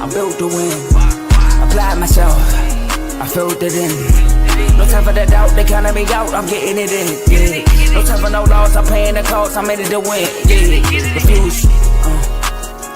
I'm built to win. Applied myself, I filled it in. No time for the doubt, they counted me out, I'm getting it in. Yeah. No time for no loss, I'm paying the cost, I'm in it to win. Yeah. Refuse.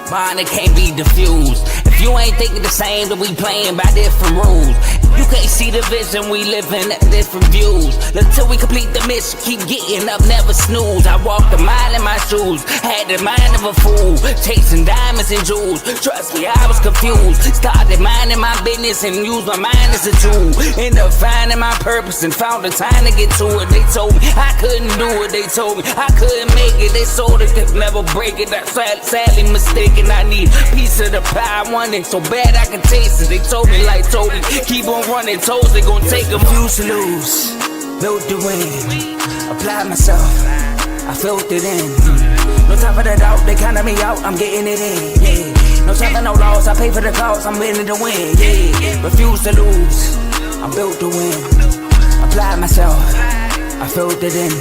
Mine, it can't be diffused. If you ain't thinking the same, then we playing by different rules. You can't see the vision, we living at different views. Until we complete the mission, keep getting up, never snooze. I walked a mile in my shoes, had the mind of a fool, chasing diamonds and jewels. Trust me, I was confused. Started minding my business and used my mind as a tool. Ended up finding my purpose and found the time to get to it. They told me I couldn't do it, they told me I couldn't make it. They sold it, could never break it. That's sadly mistaken. I need a piece of the pie, I want it so bad I can taste it. They told me like Toby, keep on running toes, they gon' take them. Refuse to lose, built to win. Applied myself, I filled it in. No time for the doubt, they counted me out, I'm getting it in. Yeah. No time for no loss, I pay for the cost, I'm winning to win. Yeah. Refuse to lose, I'm built to win. Applied myself, I filled it in.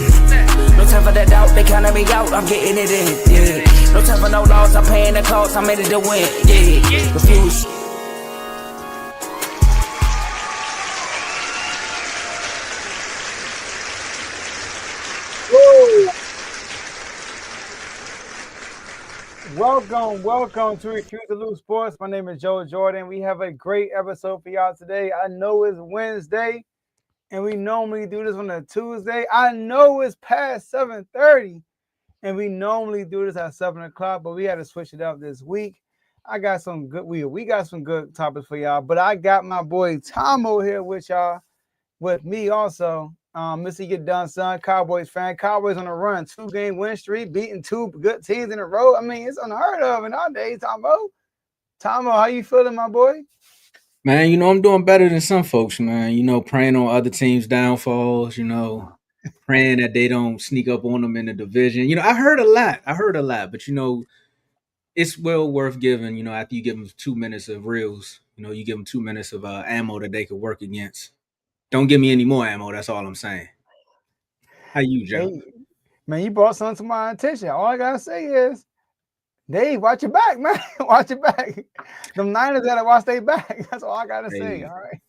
No time for the doubt, they counted me out, I'm getting it in. Yeah. No time for no loss, I'm paying the cost, I'm in it to win. Yeah. Refuse. Welcome to Refuse to Lose Sports. My name is Joe Jordan. We have a great episode for y'all today. I know it's Wednesday, and we normally do this on a Tuesday. I know it's past 7:30, and we normally do this at 7 o'clock, but we had to switch it up this week. We got some good topics for y'all, but I got my boy Tomo here with y'all, with me also. Mr. Get Done, son, Cowboys fan. Cowboys on a run, 2-game win streak, beating 2 good teams in a row. I mean, it's unheard of in our days, Tomo. Tomo, how you feeling, my boy? Man, I'm doing better than some folks, man. Praying on other teams' downfalls, praying that they don't sneak up on them in the division. I heard a lot, but, it's well worth giving, after you give them 2 minutes of reels, you give them 2 minutes of ammo that they could work against. Don't give me any more ammo. That's all I'm saying. How you, Joe? Hey, man, you brought something to my attention. All I gotta say is, Dave, watch your back, man. Watch your back. Them Niners gotta watch their back. That's all I gotta say. All right,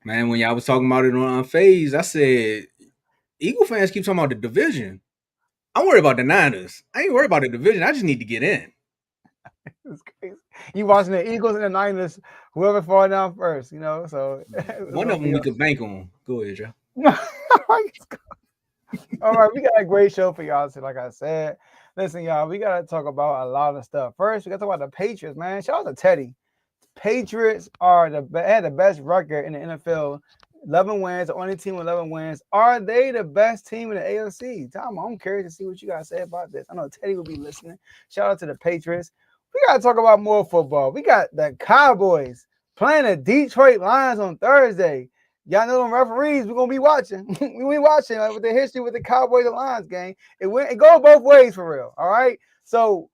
man. When y'all was talking about it on Unfazed, I said, Eagle fans keep talking about the division. I'm worried about the Niners. I ain't worried about the division. I just need to get in. It's crazy. You watching the Eagles and the Niners, whoever fall down first, so one of them we could bank on. Go ahead, Joe. All right, we got a great show for y'all. So like I said, listen, y'all, we got to talk about a lot of stuff. First, we got to talk about the Patriots, man. Shout out to Teddy. Patriots had the best record in the NFL, 11 wins, the only team with 11 wins. Are they the best team in the AFC? Tom, I'm curious to see what you guys say about this. I know Teddy will be listening. Shout out to the Patriots. We got to talk about more football. We got the Cowboys playing the Detroit Lions on Thursday. Y'all know them referees. We're going to be watching. We'll be watching with the history with the Cowboys and Lions game. It goes both ways for real, all right? So,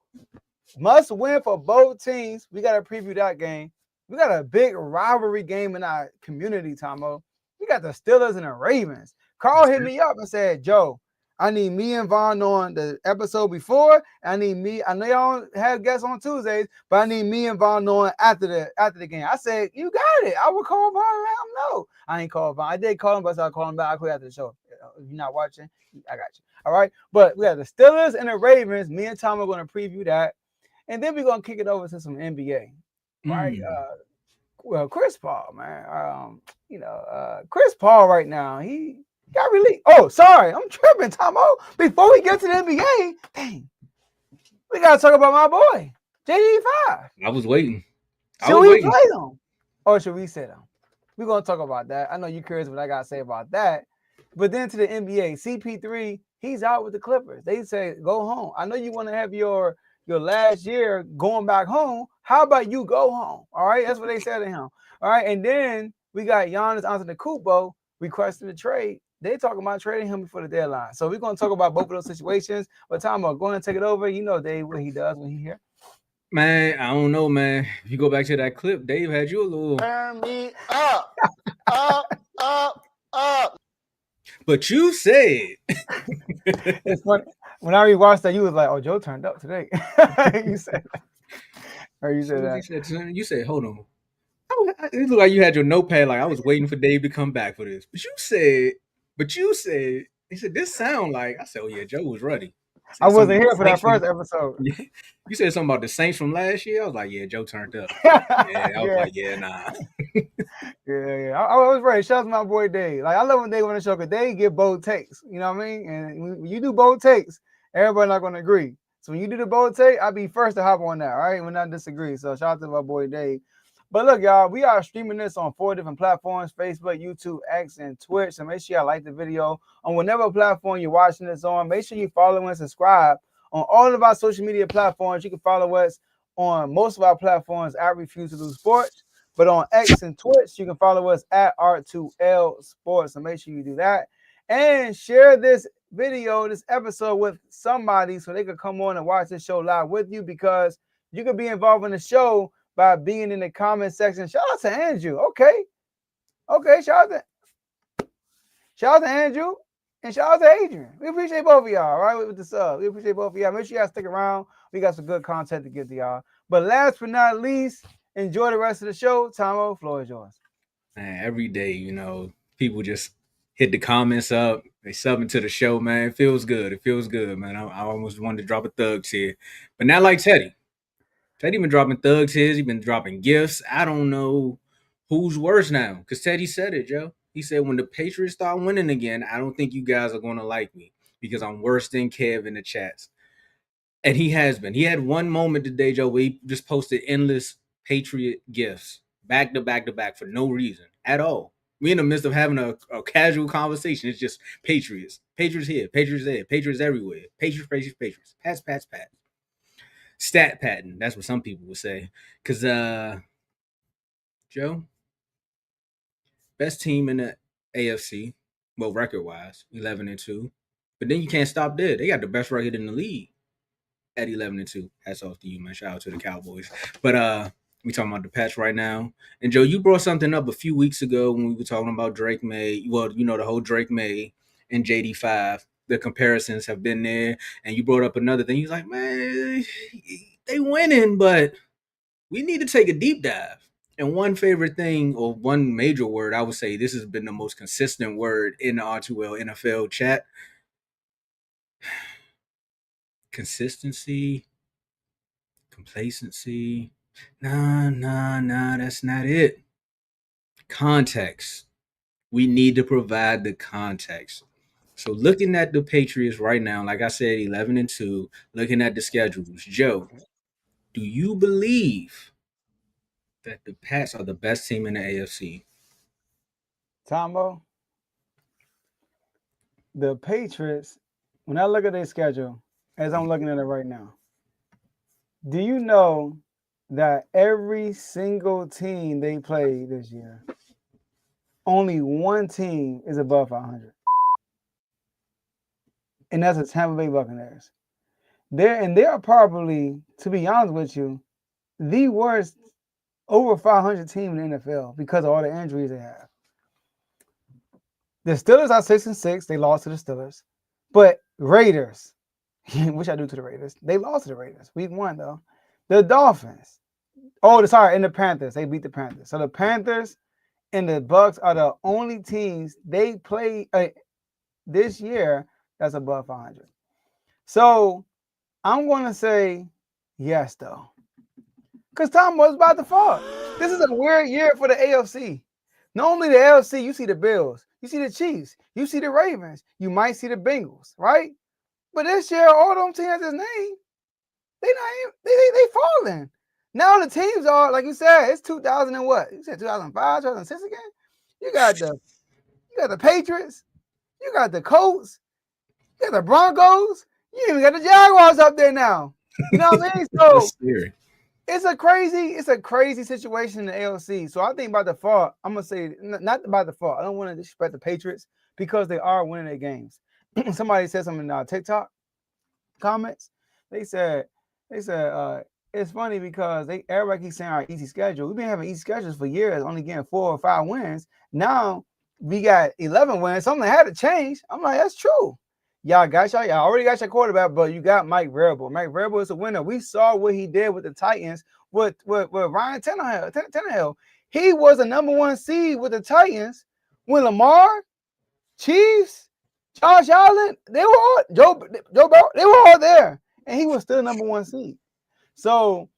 must win for both teams. We got to preview that game. We got a big rivalry game in our community, Tomo. We got the Steelers and the Ravens. Carl hit me up and said, Joe, I need me and Vaughn on the episode before. I know y'all don't have guests on Tuesdays, but I need me and Vaughn on after the game. I said, you got it. I will call Vaughn and let him know. I ain't called Vaughn. I did call him, but I'll call him back after the show. If you're not watching, I got you. All right. But we got the Steelers and the Ravens. Me and Tom are going to preview that. And then we're going to kick it over to some NBA. Right? Well, Chris Paul, man. Chris Paul right now, he got released. Oh, sorry. I'm tripping, Tomo. Before we get to the NBA, dang, we got to talk about my boy, JD5. I was waiting. Should we play them? Or should we sit them? We're going to talk about that. I know you're curious what I got to say about that. But then to the NBA, CP3, he's out with the Clippers. They say, go home. I know you want to have your last year going back home. How about you go home? All right? That's what they said to him. All right? And then we got Giannis Antetokounmpo requesting a trade. They talking about trading him before the deadline. So we're going to talk about both of those situations. But Tomo, go ahead and take it over. You know Dave, what he does when he here. Man, I don't know, man. If you go back to that clip, Dave had you a little... Turn me up. Up. But you said... It's funny. When I rewatched that, you was like, oh, Joe turned up today. You said that. Or you As said soon as that. he said, you said, hold on. It looked like you had your notepad. Like I was waiting for Dave to come back for this. But you said, he said, this sound like. I said, oh yeah, Joe was ready. I I said something wasn't about here the for that Saints from. first episode. You said something about the Saints from last year. I was like, yeah, Joe turned up. Yeah, I was Yeah. like, yeah, nah. Yeah. I was ready. Shout out to my boy Dave. Like I love when Dave on the show because Dave give bold takes. You know what I mean? And when you do bold takes, everybody not gonna agree. So when you do the bold take, I'll be first to hop on that. All right, when I disagree. So shout out to my boy Dave. But look, y'all, we are streaming this on 4 different platforms: Facebook, YouTube, X, and Twitch. So make sure y'all like the video on whatever platform you're watching this on. Make sure you follow and subscribe on all of our social media platforms. You can follow us on most of our platforms at Refuse to Lose Sports. But on X and Twitch, you can follow us at R2L Sports. So make sure you do that. And share this video, this episode with somebody so they could come on and watch this show live with you, because you could be involved in the show by being in the comment section. Shout out to Andrew. Okay. Shout out to Andrew and shout out to Adrian. We appreciate both of y'all, all right, with the sub. We appreciate both of y'all. Make sure y'all stick around. We got some good content to get to y'all. But last but not least, enjoy the rest of the show. Tomo, floor is yours. Man, every day, people just hit the comments up. They sub into the show, man. It feels good. It feels good, man. I almost wanted to drop a thugs here. But not like Teddy. Teddy been dropping thugs here. He been dropping gifts. I don't know who's worse now. Because Teddy said it, Joe. He said, when the Patriots start winning again, I don't think you guys are going to like me because I'm worse than Kev in the chats. And he has been. He had one moment today, Joe, where he just posted endless Patriot gifts back to back to back for no reason at all. We in the midst of having a casual conversation. It's just Patriots. Patriots here. Patriots there. Patriots everywhere. Patriots, Patriots, Patriots. Pats, Pats, Pats. Stat patent. That's what some people would say. Because, Joe, best team in the AFC, well, record-wise, 11-2. But then you can't stop there. They got the best record in the league at 11-2. Hats off to you, man. Shout out to the Cowboys. But we talking about the Pats right now. And Joe, you brought something up a few weeks ago when we were talking about Drake May. Well, the whole Drake May and JD5. The comparisons have been there. And you brought up another thing. He was like, man, they winning, but we need to take a deep dive. And one favorite thing, or one major word, I would say this has been the most consistent word in the R2L NFL chat. Consistency, complacency. Nah, that's not it. Context. We need to provide the context. So looking at the Patriots right now, like I said, 11-2, looking at the schedules, Joe, do you believe that the Pats are the best team in the AFC? Tomo, the Patriots, when I look at their schedule, as I'm looking at it right now, do you know that every single team they play this year, only one team is above 500? And that's the Tampa Bay Buccaneers. They're probably, to be honest with you, the worst over 500 team in the NFL because of all the injuries they have. The Steelers are 6-6. They lost to the Steelers. But Raiders, which I do to the Raiders, they lost to the Raiders. Week 1, though. The Dolphins. And the Panthers. They beat the Panthers. So the Panthers and the Bucs are the only teams they play this year that's above 500. So I'm going to say yes, though. Because Tom was about to fall. This is a weird year for the AFC. Normally the AFC, you see the Bills, you see the Chiefs, you see the Ravens, you might see the Bengals, right? But this year, all them teams his name, they falling. Now the teams are, like you said, it's 2000 and what? You said 2005, 2006 again? You got the Patriots, you got the Colts, you got the Broncos, you even got the Jaguars up there now. You know what I mean? So it's a crazy situation in the AFC. So I think by default, I'm gonna say not by default. I don't want to disrespect the Patriots because they are winning their games. Somebody said something in TikTok comments. They said it's funny because everybody keeps saying our easy schedule. We've been having easy schedules for years, only getting 4 or 5 wins. Now we got 11 wins. Something had to change. I'm like, that's true. Y'all already got your quarterback, but you got Mike Vrabel. Mike Vrabel is a winner. We saw what he did with the Titans with Ryan Tannehill. He was a number 1 seed with the Titans when Lamar, Chiefs, Josh Allen, they were all Joe Burrow, they were all there, and he was still number 1 seed. So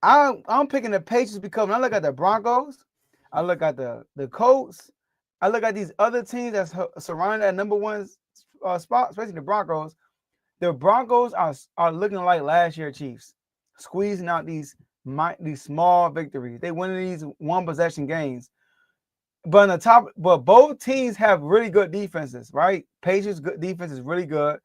I'm picking the Patriots because when I look at the Broncos, I look at the Colts, I look at these other teams that's surrounding that number 1 spot, especially the Broncos. The Broncos are looking like last year Chiefs, squeezing out these small victories. They winning these 1 possession games. But both teams have really good defenses, right? Patriots' good defense is really good,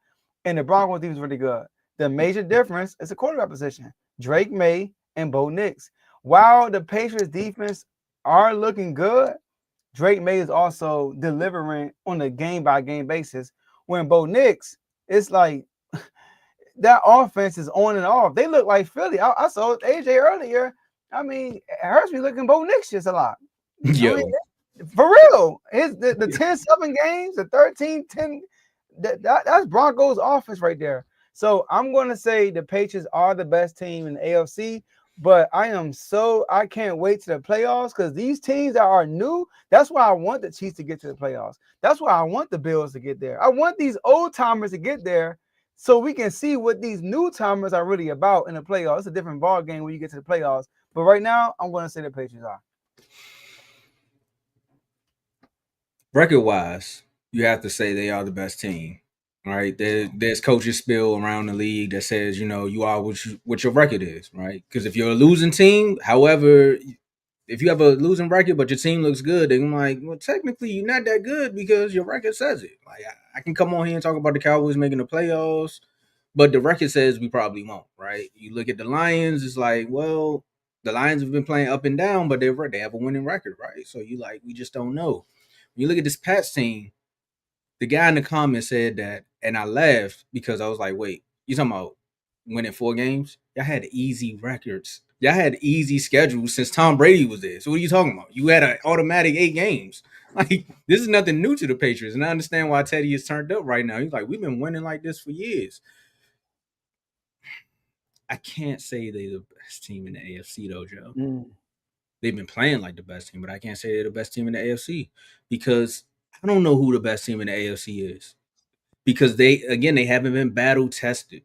and the Broncos defense is really good. The major difference is the quarterback position. Drake May and Bo Nix. While the Patriots defense are looking good, Drake May is also delivering on a game-by-game basis. When Bo Nix, it's like that offense is on and off. They look like Philly. I saw AJ earlier. I mean, it hurts me looking Bo Nix just a lot. Yo. I mean, for real. The 10-7 games, the 13-10, that's Broncos offense right there. So I'm going to say the Patriots are the best team in the AFC, but I can't wait to the playoffs because these teams that are new, that's why I want the Chiefs to get to the playoffs. That's why I want the Bills to get there. I want these old timers to get there so we can see what these new timers are really about in the playoffs. It's a different ball game when you get to the playoffs. But right now, I'm going to say the Patriots are. Record-wise, you have to say they are the best team. All right, there's coaches spill around the league that says you are what your record is, right? Because if you're a losing team, however, if you have a losing record but your team looks good, then I'm like, well, technically you're not that good because your record says it. Like I can come on here and talk about the Cowboys making the playoffs, but the record says we probably won't, right? You look at the Lions, it's like, well, the Lions have been playing up and down, but they have a winning record, right? So you like, we just don't know. When you look at this Pats team, the guy in the comments said that, and I laughed because I was like, wait, you talking about winning 4 games? Y'all had easy records. Y'all had easy schedules since Tom Brady was there. So what are you talking about? You had an automatic 8 games. Like, this is nothing new to the Patriots. And I understand why Teddy is turned up right now. He's like, we've been winning like this for years. I can't say they're the best team in the AFC, though, Joe. They've been playing like the best team, but I can't say they're the best team in the AFC because I don't know who the best team in the AFC is. Because they haven't been battle tested.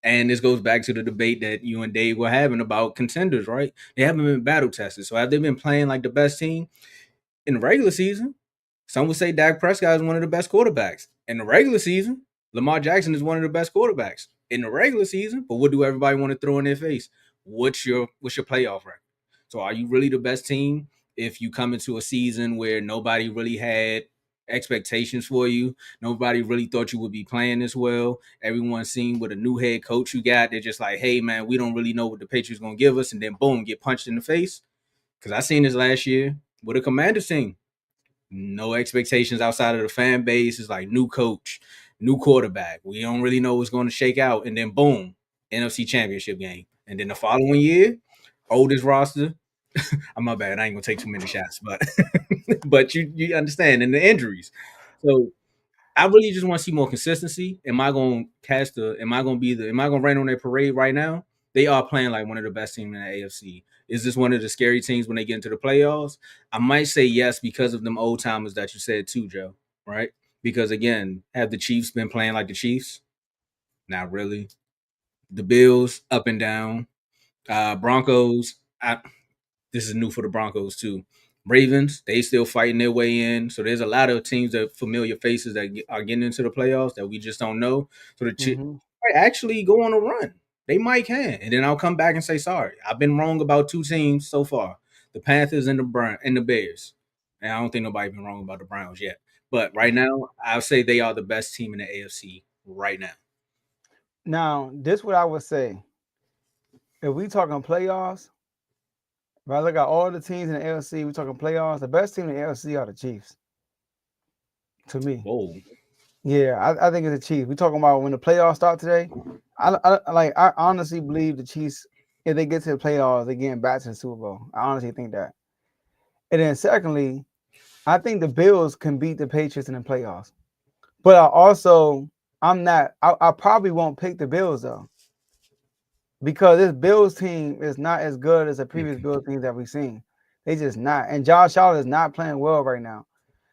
And this goes back to the debate that you and Dave were having about contenders, right? They haven't been battle tested. So have they been playing like the best team in the regular season? Some would say Dak Prescott is one of the best quarterbacks. In the regular season, Lamar Jackson is one of the best quarterbacks in the regular season. But what do everybody want to throw in their face? What's your playoff record? So are you really the best team if you come into a season where nobody really had expectations for you? Nobody really thought you would be playing this well. Everyone's seen with a new head coach you got. They're just like, hey, man, we don't really know what the Patriots going to give us. And then, boom, get punched in the face. Because I seen this last year with a Commanders team. No expectations outside of the fan base. It's like new coach, new quarterback. We don't really know what's going to shake out. And then, boom, NFC Championship game. And then the following year, oldest roster. I'm my bad. I ain't gonna take too many shots, but you understand, and the injuries. So I really just want to see more consistency. Am I gonna am I gonna rain on their parade right now? They are playing like one of the best teams in the AFC. Is this one of the scary teams when they get into the playoffs? I might say yes because of them old timers that you said too, Joe. Right? Because again, have the Chiefs been playing like the Chiefs? Not really. The Bills up and down. Broncos. This is new for the Broncos too. Ravens, they still fighting their way in. So there's a lot of teams that familiar faces that are getting into the playoffs that we just don't know. So the Chiefs might actually go on a run. They might can, and then I'll come back and say sorry. I've been wrong about 2 teams so far: the Panthers and the Bears. And I don't think nobody been wrong about the Browns yet. But right now, I'll say they are the best team in the AFC right now. Now, this what I would say. If we talking playoffs, if I look at all the teams in the AFC, we talking playoffs. The best team in the AFC are the Chiefs. To me, Whoa. Yeah, I think it's the Chiefs. We talking about when the playoffs start today. I honestly believe the Chiefs, if they get to the playoffs, they're getting back to the Super Bowl. I honestly think that. And then secondly, I think the Bills can beat the Patriots in the playoffs. But I probably won't pick the Bills though. because this Bills team is not as good as the previous Okay. Bills teams that we've seen. They just not. And Josh Allen is not playing well right now.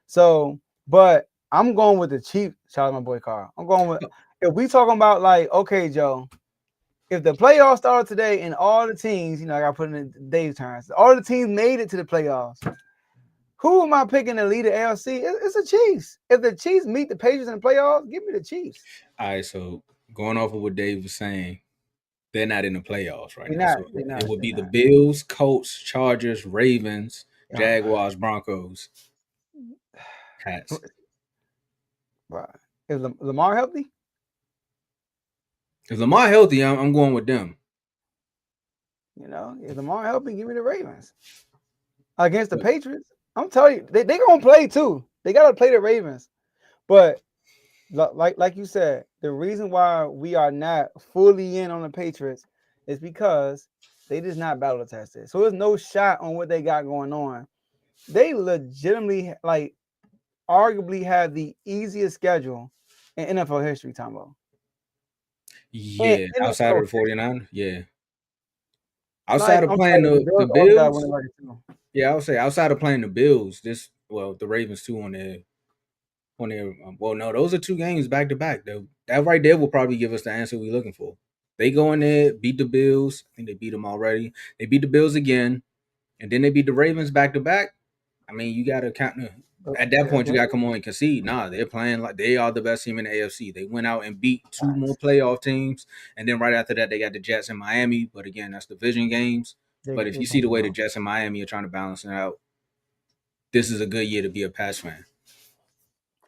So, but I'm going with the Chiefs. Shout out my boy Carl. I'm going with, if we talking about like, okay, Joe, if the playoffs started today and all the teams, I got to put in Dave's terms, all the teams made it to the playoffs, who am I picking to lead the AFC? It's the Chiefs. If the Chiefs meet the Patriots in the playoffs, give me the Chiefs. All right, so going off of what Dave was saying, they're not in the playoffs right They're now. not. So They're it not. would They're be the not. Bills, Colts, Chargers, Ravens, Oh, Jaguars, Broncos, Pats. right. Is Lamar healthy? If Lamar healthy, I'm going with them. If Lamar healthy, give me the Ravens against the But Patriots. I'm telling you, they gonna play too. They gotta play the Ravens. But like you said, the reason why we are not fully in on the Patriots is because they just not battle tested. So there's no shot on what they got going on. They legitimately, like, arguably have the easiest schedule in NFL history, Tomo. In yeah, outside NFL of the 49, yeah. Like, Outside of I'm playing sorry, the the Bills also got winning Bills, record too. yeah, I would say outside of playing the Bills, the Ravens too on their well, no, those are two games back to back. That right there will probably give us the answer we're looking for. They go in there, beat the Bills. I think they beat them already. They beat the Bills again, and then they beat the Ravens back to back. I mean, you got to count. At that point, you got to come on and concede. Nah, they're playing like they are the best team in the AFC. They went out and beat two more playoff teams, and then right after that, they got the Jets and Miami. But again, that's division games. They But if they you see the playing way the well. Jets and Miami are trying to balance it out, this is a good year to be a Pats fan.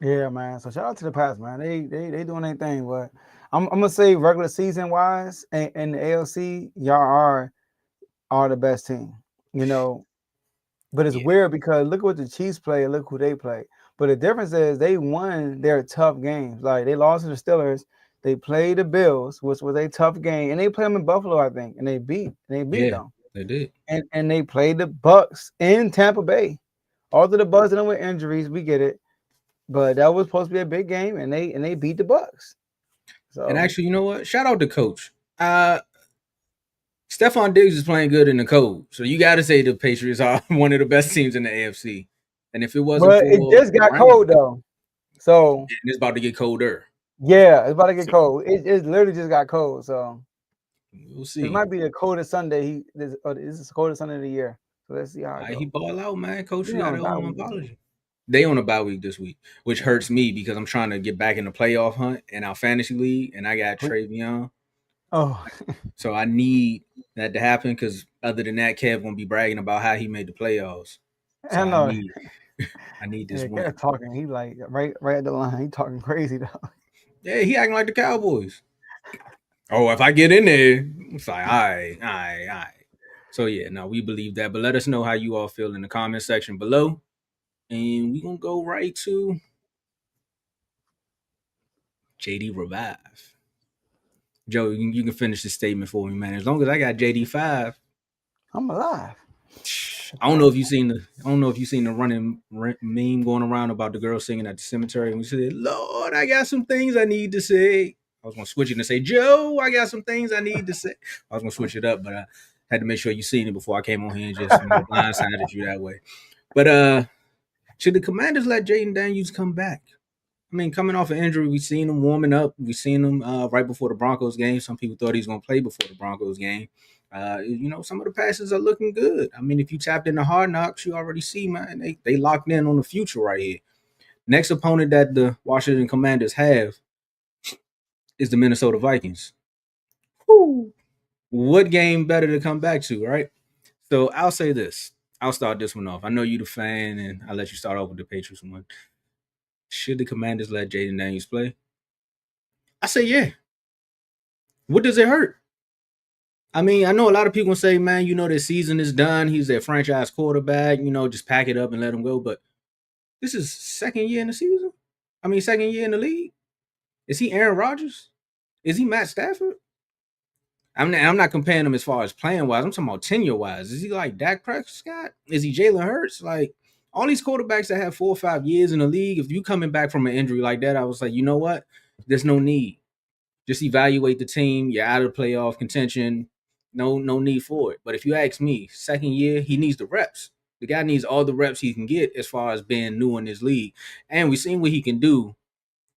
Yeah, man. So shout out to the Pats, man. They doing their thing. But I'm gonna say regular season wise, and the ALC, y'all are the best team. You know, but it's Yeah, weird because look what the Chiefs play and look who they play. But the difference is they won their tough games. Like they lost to the Steelers, they played the Bills, which was a tough game, and they played them in Buffalo, I think, and they beat yeah, them. they did. And they played the Bucks in Tampa Bay. Although the Bucks didn't with injuries, we get it. But that was supposed to be a big game, and they beat the Bucks. And So, actually, you know what? Shout out to Coach. Stephon Diggs is playing good in the cold, so you got to say the Patriots are one of the best teams in the AFC. And if it wasn't but it for just got Brown, cold though. So it's about to get colder. yeah, it's about to get So cold. It literally just got cold. So we'll this see. might be the coldest Sunday. This is the coldest Sunday of the year. So let's see how it He goes. ball out, man. Coach, you Yeah, got on a to bye owe him an week too. apology. They on a bye week this week, which hurts me because I'm trying to get back in the playoff hunt in our fantasy league, and I got Travion. Oh, So I need that to happen because other than that, Kev gonna be bragging about how he made the playoffs. So I know. I need this Yeah, win. kept talking. He like right at the line. He talking crazy though. Yeah, he acting like the Cowboys. Oh, if I get in there, it's like, all right, all right, all right. So yeah, no, we believe that. But let us know how you all feel in the comment section below. And we're gonna go right to JD Revive. Joe, you can finish the statement for me, man. As long as I got JD5, I'm alive. I don't know if you seen the running meme going around about the girl singing at the cemetery and we said, "Lord, I got some things I need to say." I was gonna switch it and say, "Joe, I got some things I need to say." I was gonna switch it up, but I had to make sure you seen it before I came on here and just blindsided you that way. But should the Commanders let Jayden Daniels come back? I mean, coming off an injury, we seen him warming up. We seen him right before the Broncos game. Some people thought he was going to play before the Broncos game. Some of the passes are looking good. I mean, if you tapped into Hard Knocks, you already see, man, they locked in on the future right here. Next opponent that the Washington Commanders have is the Minnesota Vikings. Whew. What game better to come back to, right? So I'll say this. I'll start this one off. I know you the fan, and I'll let you start off with the Patriots one. Should the Commanders let Jayden Daniels play? I say yeah. What does it hurt? I mean, I know a lot of people say, man, their season is done. He's their franchise quarterback, just pack it up and let him go. But this is second year in the season. I mean, second year in the league. Is he Aaron Rodgers? Is he Matt Stafford? I'm not comparing him as far as playing wise. I'm talking about tenure wise. Is he like Dak Prescott? Is he Jalen Hurts? Like all these quarterbacks that have 4 or 5 years in the league, if you coming back from an injury like that, I was like, you know what? There's no need. just evaluate the team. You're out of playoff contention. No need for it. But if you ask me, second year, he needs the reps. The guy needs all the reps he can get as far as being new in this league. And we've seen what he can do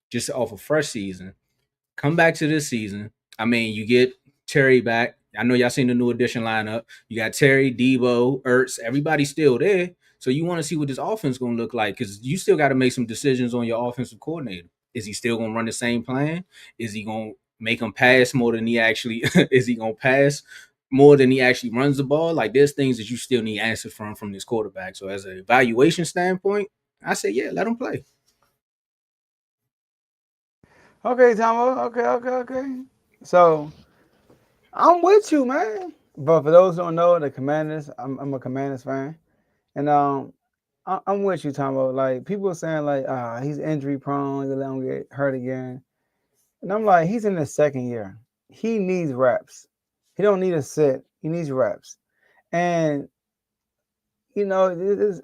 just off a fresh season. Come back to this season. I mean, you get Terry back. I know y'all seen the new addition lineup. You got Terry, Debo, Ertz. Everybody's still there. So you want to see what this offense going to look like because you still got to make some decisions on your offensive coordinator. Is he still going to run the same plan? Is he going to make him pass more than he actually is he going to pass more than he actually runs the ball? Like there's things that you still need answers from this quarterback. So as an evaluation standpoint, I say, yeah, let him play. Okay, Tomo. Okay. So I'm with you, man. But for those who don't know, the Commanders, I'm a Commanders fan, and I'm with you, Tomo. Like people are saying, like he's injury prone, you let him get hurt again, and I'm like, he's in his second year. He needs reps. He don't need a sit. He needs reps, and just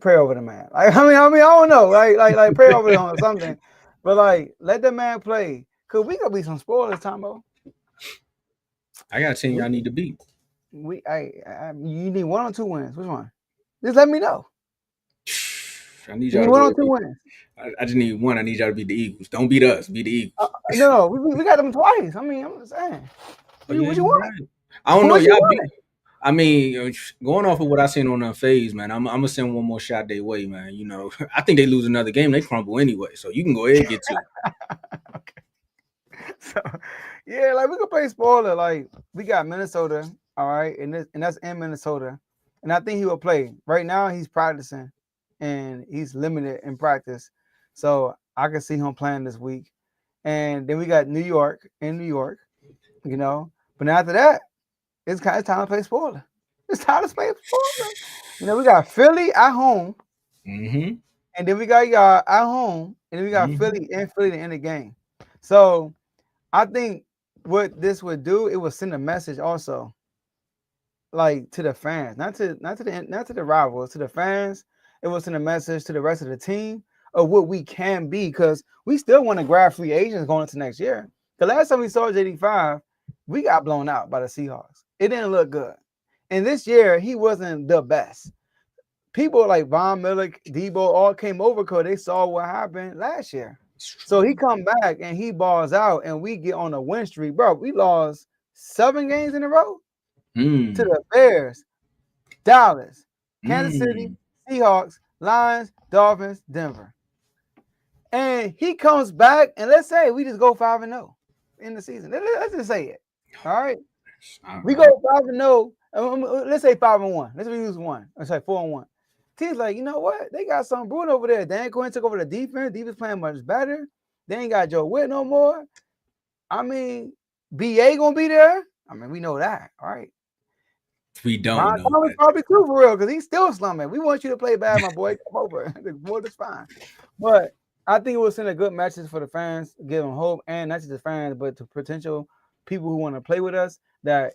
pray over the man. Like I don't know, like pray over him or something, but like let the man play. Cause we gonna be some spoilers, Tomo. I got a team y'all need to beat. You need 1 or 2 wins. Which one? Just let me know. I need You y'all need 1 or 2 wins. I just need one. I need y'all to beat the Eagles. Don't beat us. Beat the Eagles. No, we got them twice. I mean, I'm just saying. What you want? Right. I don't know. Y'all beat. I mean, going off of what I seen on phase, man, I'm gonna send one more shot their way, man. You know, I think they lose another game, they crumble anyway. So you can go ahead and get to it. Okay. So, yeah, like we could play spoiler. Like we got Minnesota, all right, and that's in Minnesota, and I think he will play. Right now, he's practicing, and he's limited in practice, so I can see him playing this week. And then we got New York in New York, But after that, it's time to play spoiler. It's time to play spoiler. We got Philly at home, and then we got y'all at home, and then we got Philly to end the game. So I think what this would do, it would send a message also, like to the fans, not to the rivals, to the fans. It will send a message to the rest of the team of what we can be, because we still want to grab free agents going into next year. The last time we saw JD5, we got blown out by the Seahawks. It didn't look good. And this year, he wasn't the best. People like Von Miller, Debo all came over because they saw what happened last year. So he come back and he balls out and we get on a win streak. Bro, we lost 7 games in a row to the Bears, Dallas, Kansas City, Seahawks, Lions, Dolphins, Denver. And he comes back and let's say we just go 5-0 in the season. Let's just say it. All right. We go 5-0. Let's say 5-1. Let's use 1. Let's say 4-1. Team's like, you know what? They got something brewing over there. Dan Quinn took over the defense. Defense playing much better. They ain't got Joe Witt no more. I mean, BA gonna be there. I mean, we know that, all right? We don't know. Probably too for real because he's still slumming. We want you to play bad, my boy. Come over. The board is fine. But I think it will send a good message for the fans, give them hope, and not just the fans, but to potential people who want to play with us. That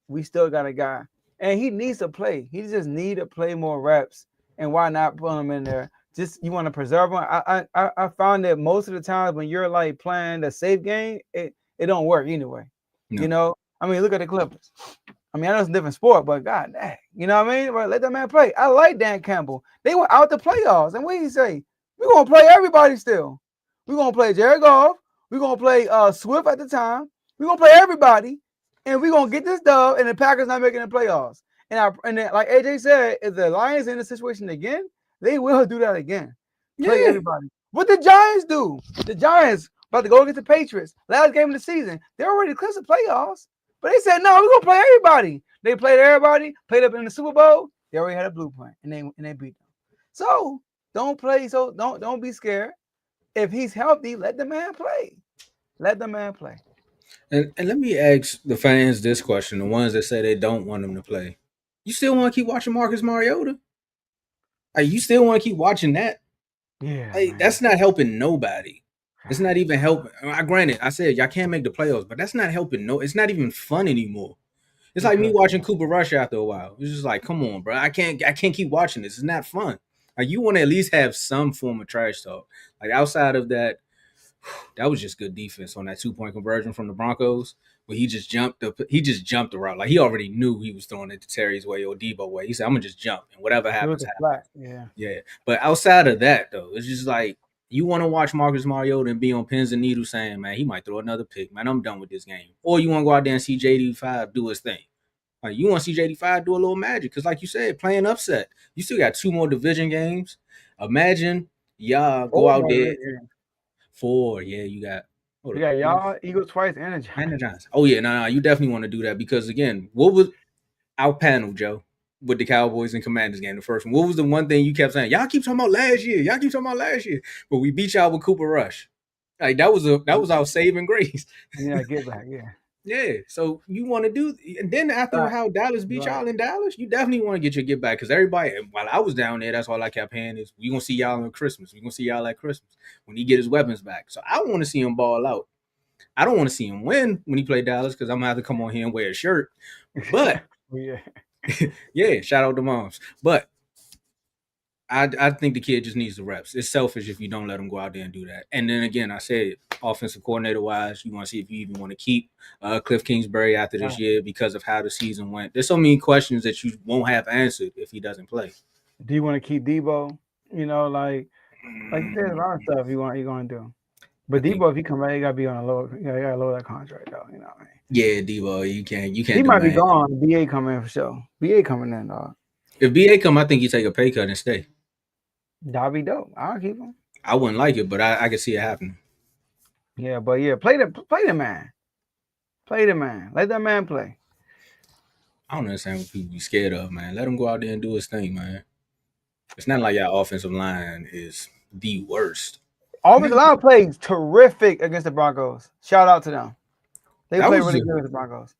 we still got a guy. And he needs to play. He just need to play more reps. And why not put him in there? Just you want to preserve him. I found that most of the times when you're like playing the safe game, it don't work anyway. No. I mean, look at the Clippers. I mean, I know it's a different sport, but God dang, you know what I mean? But let that man play. I like Dan Campbell. They were out the playoffs. And what did he say? We're gonna play everybody still. We're gonna play Jared Goff. We're gonna play Swift at the time. We're gonna play everybody. And we're gonna get this dub, and the Packers not making the playoffs. And then, like AJ said, if the Lions in the situation again, they will do that again. Play everybody. What the Giants do? The Giants about to go against the Patriots. Last game of the season. They already clinched the playoffs. But they said, no, we're gonna play everybody. They played everybody, played up in the Super Bowl. They already had a blueprint and they beat them. So don't play. So don't be scared. If he's healthy, let the man play. Let the man play. And let me ask the fans this question: the ones that say they don't want him to play, you still want to keep watching Marcus Mariota? Like, you still want to keep watching that? Yeah, like, that's not helping nobody. It's not even helping. Granted, I said y'all can't make the playoffs, but that's not helping. No, it's not even fun anymore. It's like me watching Cooper Rush after a while. It's just like, come on, bro. I can't keep watching this. It's not fun. Like, you want to at least have some form of trash talk. Like, outside of that, That was just good defense on that 2-point conversion from the Broncos. Where he just jumped up, he just jumped the route. Like he already knew he was throwing it to Terry's way or Debo way. He said, I'm gonna just jump and whatever It was happens, a happens. flat. Yeah. Yeah. But outside of that though, it's just like you want to watch Marcus Mariota and be on pins and needles saying, man, he might throw another pick. Man, I'm done with this game. Or you want to go out there and see JD5 do his thing. Like you want to see JD5 do a little magic. Because like you said, playing upset. You still got 2 more division games. Imagine y'all go Oh, out no, there. yeah. 4. Yeah, you got You got y'all Eagles twice and a and the Giants. Giants. Oh yeah, no, you definitely want to do that because again, what was our panel, Joe, with the Cowboys and Commanders game, the first one? What was the one thing you kept saying? Y'all keep talking about last year. Y'all keep talking about last year, but we beat y'all with Cooper Rush. Like that was our saving grace. Yeah, get back. Yeah. Yeah, so you want to do, and then after Right. how Dallas beat Right. y'all in Dallas, you definitely want to get your get back because everybody. While I was down there, that's all I kept hearing is we gonna see y'all on Christmas. We gonna see y'all at Christmas when he get his weapons back. So I want to see him ball out. I don't want to see him win when he play Dallas because I'm gonna have to come on here and wear a shirt. But Yeah. yeah, shout out to moms. But I think the kid just needs the reps. It's selfish if you don't let him go out there and do that. And then again, I said offensive coordinator wise, you want to see if you even want to keep Cliff Kingsbury after this year because of how the season went. There's so many questions that you won't have answered if he doesn't play. Do you want to keep Debo? You know, like there's a lot of stuff you're going to do. But Debo, if he come back, he gotta be on a low. You gotta lower that contract though. You know what I mean? Yeah, Debo, you can't. He might be gone. BA coming in for sure. BA coming in, dog. If BA come, I think you take a pay cut and stay. That'd be dope. I'll keep him. I wouldn't like it, but I could see it happening. Yeah, but yeah, play the man. Play the man. Let that man play. I don't understand what people be scared of, man. Let him go out there and do his thing, man. It's not like your offensive line is the worst. Offensive line played terrific against the Broncos. Shout out to them. They played really good with the Broncos.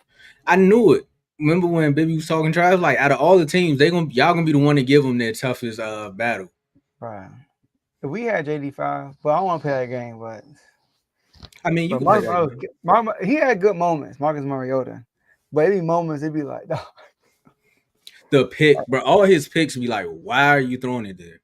I knew it. Remember when Bibby was talking trash? Like out of all the teams, y'all gonna be the one to give them their toughest battle. Right. If we had JD5, but I don't want to play that game. But I mean, you but can play that game. he had good moments, Marcus Mariota. But any moments, it'd be like, no. The pick, bro. All his picks be like, why are you throwing it there?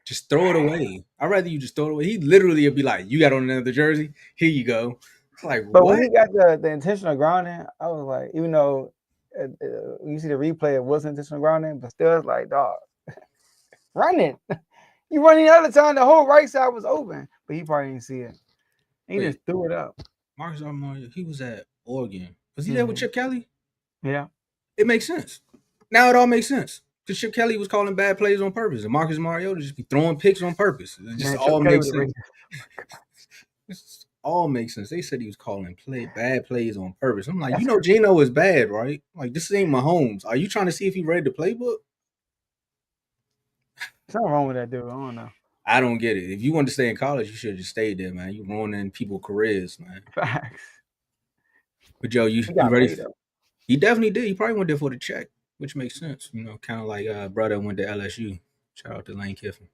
Just throw it away. I'd rather you just throw it away. He literally would be like, you got on another jersey? Here you go. It's like, but what? when he got the intentional grounding, I was like, even though you see the replay, it wasn't intentional grounding, but still, it's like, dog, run it. You running the other time, the whole right side was open, but he probably didn't see it. He just threw it up. Marcus Mariota, he was at Oregon. Was he there with Chip Kelly? Yeah. It makes sense. Now it all makes sense. Because Chip Kelly was calling bad plays on purpose, and Marcus Mariota just be throwing picks on purpose. It just all makes sense. It all makes sense. They said he was calling bad plays on purpose. I'm like, Geno is bad, right? Like, this ain't Mahomes. Are you trying to see if he read the playbook? Something wrong with that dude. I don't know. I don't get it. If you want to stay in college, you should have just stayed there, man. You ruining people's careers, man. Facts. But Joe, you ready? He definitely did. He probably went there for the check, which makes sense. Kind of like brother went to LSU. Shout out to Lane Kiffin.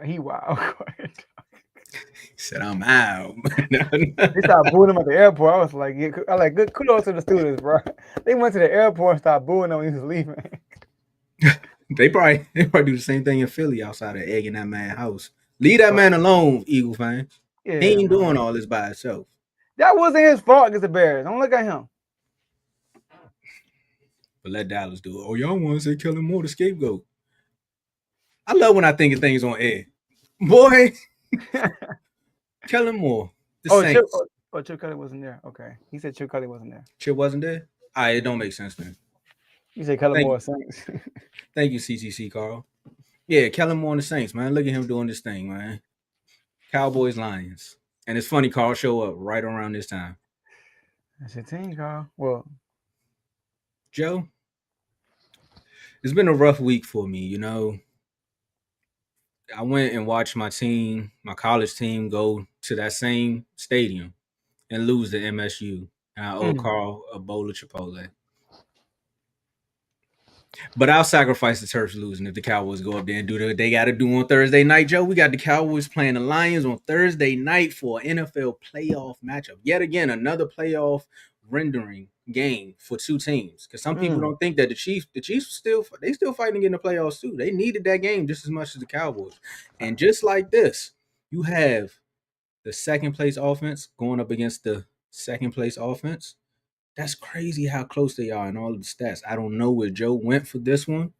He wild. He said, I'm out. They started booing him at the airport. I was like, good kudos to the students, bro. They went to the airport and started booing him when he was leaving. They probably do the same thing in Philly outside of egging that man's house. Leave that man alone, Eagle fans. Yeah, he ain't doing all this by himself. That wasn't his fault against the Bears. Don't look at him. But let Dallas do it. Oh, y'all want to say Kellen Moore the scapegoat. I love when I think of things on air. Boy, Kellen Moore. Chip Kelly wasn't there. Okay. He said Chip Kelly wasn't there. Chip wasn't there? It don't make sense then. You said Kellen Moore Saints. Thank you, CCC, Carl. Yeah, Kellen Moore and the Saints, man. Look at him doing this thing, man. Cowboys, Lions. And it's funny, Carl show up right around this time. That's your team, Carl. Well, Joe, it's been a rough week for me, I went and watched my college team, go to that same stadium and lose to MSU. And I owe Carl a bowl of Chipotle. But I'll sacrifice the Terps losing if the Cowboys go up there and do what they got to do on Thursday night, Joe. We got the Cowboys playing the Lions on Thursday night for an NFL playoff matchup. Yet again, another playoff rendering game for two teams. Because some people don't think that the Chiefs still fighting to get in the playoffs too. They needed that game just as much as the Cowboys. And just like this, you have the second place offense going up against the second place offense. That's crazy how close they are in all of the stats. I don't know where Joe went for this one,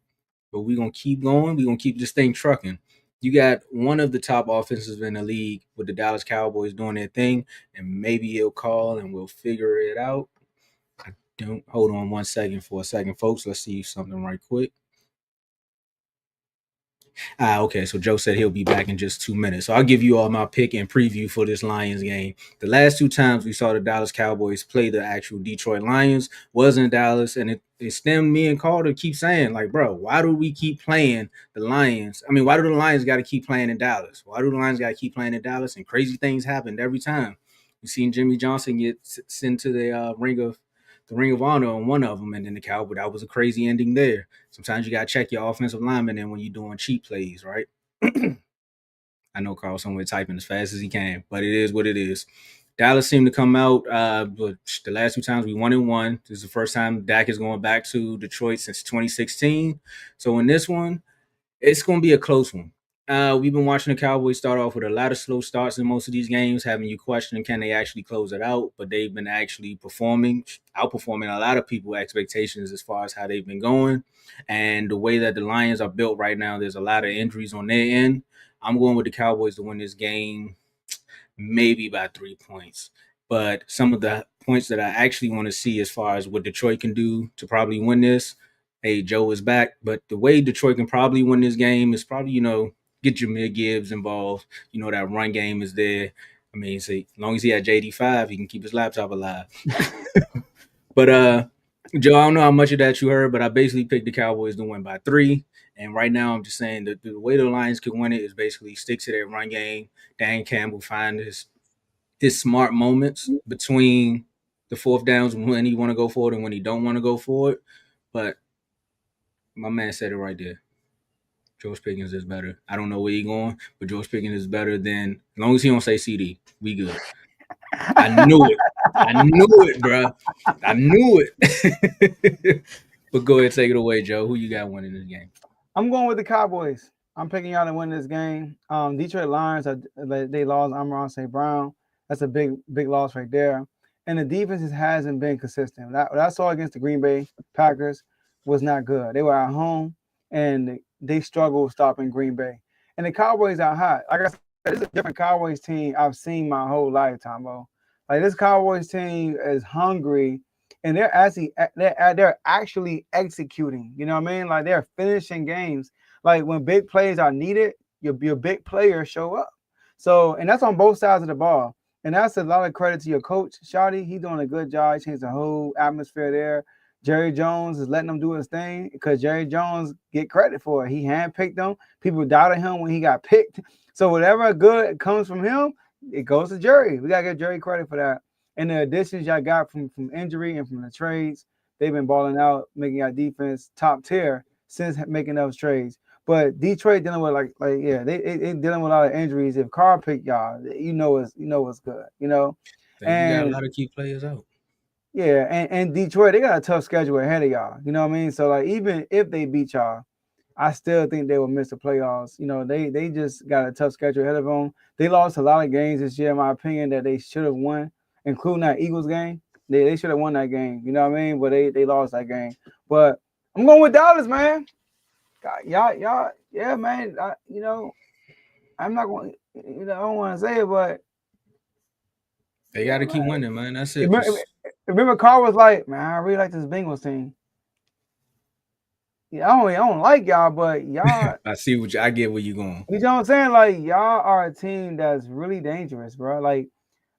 but we're gonna keep going. We're gonna keep this thing trucking. You got one of the top offenses in the league with the Dallas Cowboys doing their thing, and maybe he'll call and we'll figure it out. I don't hold on one second for a second, folks. Let's see something right quick. Okay. So Joe said he'll be back in just 2 minutes. So I'll give you all my pick and preview for this Lions game. The last two times we saw the Dallas Cowboys play the actual Detroit Lions was in Dallas, and it stemmed me and Carter keep saying, like, bro, why do we keep playing the Lions? I mean, why do the Lions got to keep playing in Dallas? Why do the Lions got to keep playing in Dallas? And crazy things happened every time. We seen Jimmy Johnson get sent to the Ring of Honor on one of them, and then the Cowboy. That was a crazy ending there. Sometimes you gotta check your offensive lineman in when you're doing cheap plays, right? I know Carl somewhere typing as fast as he can, but it is what it is. Dallas seemed to come out, but the last two times we 1-1. This is the first time Dak is going back to Detroit since 2016. So in this one, it's going to be a close one. We've been watching the Cowboys start off with a lot of slow starts in most of these games, having you question can they actually close it out, but they've been actually outperforming a lot of people's expectations as far as how they've been going. And the way that the Lions are built right now, there's a lot of injuries on their end. I'm going with the Cowboys to win this game, maybe by 3 points. But some of the points that I actually want to see as far as what Detroit can do to probably win this, hey, Joe is back. But the way Detroit can probably win this game is probably, get Jameer Gibbs involved. That run game is there. I mean, see, as long as he had JD5, he can keep his laptop alive. But Joe, I don't know how much of that you heard, but I basically picked the Cowboys to win by 3. And right now, I'm just saying that the way the Lions can win it is basically stick to their run game. Dan Campbell find his smart moments between the fourth downs when he want to go for it and when he don't want to go for it. But my man said it right there. George Pickens is better. I don't know where he's going, but George Pickens is better than, as long as he don't say CD, we good. I knew it. I knew it, bro. I knew it. But go ahead, take it away, Joe. Who you got winning this game? I'm going with the Cowboys. I'm picking y'all to win this game. Detroit Lions, they lost Amon St. Brown. That's a big loss right there. And the defense hasn't been consistent. What I saw against the Green Bay Packers was not good. They were at home, and they struggled stopping Green Bay. And the Cowboys are hot. Like I said, this is a different Cowboys team I've seen my whole lifetime, bro. Like, this Cowboys team is hungry, and they're actually executing. You know what I mean? Like, they're finishing games. Like, when big plays are needed, your big players show up. So, and that's on both sides of the ball. And that's a lot of credit to your coach, Shotty. He's doing a good job. He changed the whole atmosphere there. Jerry Jones is letting him do his thing because Jerry Jones get credit for it. He handpicked him. People doubted him when he got picked. So whatever good comes from him, it goes to Jerry. We got to give Jerry credit for that. And the additions y'all got from injury and from the trades, they've been balling out, making our defense top tier since making those trades. But Detroit dealing with they dealing with a lot of injuries. If Carr picked y'all, you know it's good. You got a lot of key players out. Yeah, and Detroit, they got a tough schedule ahead of y'all. You know what I mean? So, like, even if they beat y'all, I still think they will miss the playoffs. They just got a tough schedule ahead of them. They lost a lot of games this year, in my opinion, that they should have won, including that Eagles game. They should have won that game. You know what I mean? But they lost that game. But I'm going with Dallas, man. God, y'all, yeah, man. I'm not going. I don't want to say it, but they got to keep winning, man. That's it. Remember, Carr was like, "Man, I really like this Bengals team." Yeah, I don't like y'all, but y'all. I get where you're going. You know what I'm saying? Like, y'all are a team that's really dangerous, bro. Like,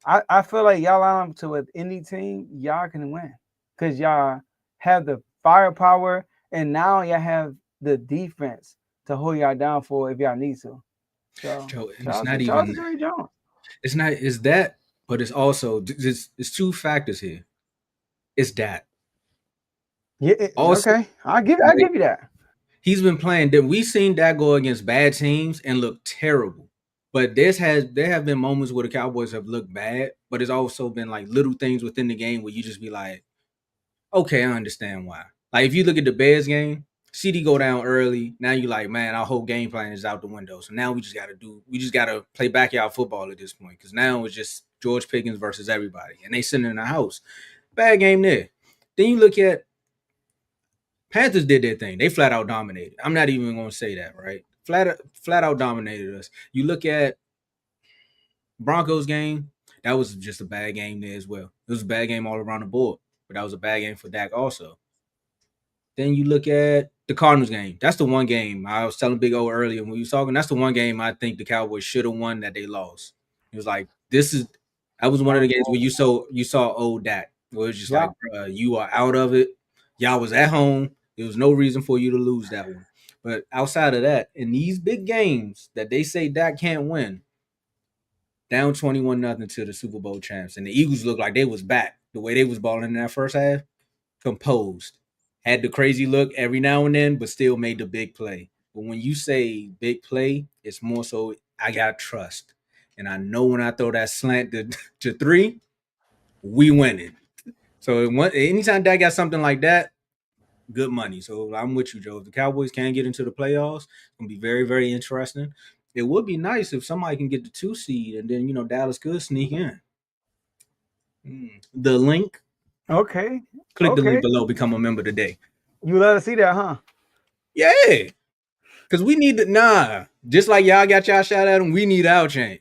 I feel like y'all line up to with any team, y'all can win because y'all have the firepower, and now y'all have the defense to hold y'all down for if y'all need to. So, Joe, it's not even. Jerry Jones. It's not. It's that, but it's also it's two factors here. It's that. Yeah. Also, okay. I give you that. He's been playing. We've seen that go against bad teams and look terrible. But there have been moments where the Cowboys have looked bad, but it's also been like little things within the game where you just be like, okay, I understand why. Like, if you look at the Bears game, CD go down early. Now you like, man, our whole game plan is out the window. So now we just gotta play backyard football at this point. Cause now it's just George Pickens versus everybody. And they sitting in the house. Bad game there. Then you look at Panthers did their thing. They flat out dominated. I'm not even gonna say that, right? Flat out dominated us. You look at Broncos game, that was just a bad game there as well. It was a bad game all around the board. But that was a bad game for Dak also. Then you look at the Cardinals game. That's the one game I was telling Big O earlier when we was talking. That's the one game I think the Cowboys should have won that they lost. It was like that was one of the games where you saw old Dak. Where it was just Yeah. like, bruh, you are out of it. Y'all was at home. There was no reason for you to lose that one. But outside of that, in these big games that they say Dak can't win, down 21-0 to the Super Bowl champs, and the Eagles looked like they was back. The way they was balling in that first half, composed. Had the crazy look every now and then, but still made the big play. But when you say big play, it's more so I got trust. And I know when I throw that slant to 3, we winning. So anytime Dak got something like that, good money. So I'm with you, Joe. If the Cowboys can get into the playoffs, it's going to be very, very interesting. It would be nice if somebody can get the 2 seed and then, Dallas could sneak in. The link. Okay. Click the Okay. link below. Become a member today. You let us see that, huh? Yeah. Because we need to, just like y'all got y'all shot at them, we need our change.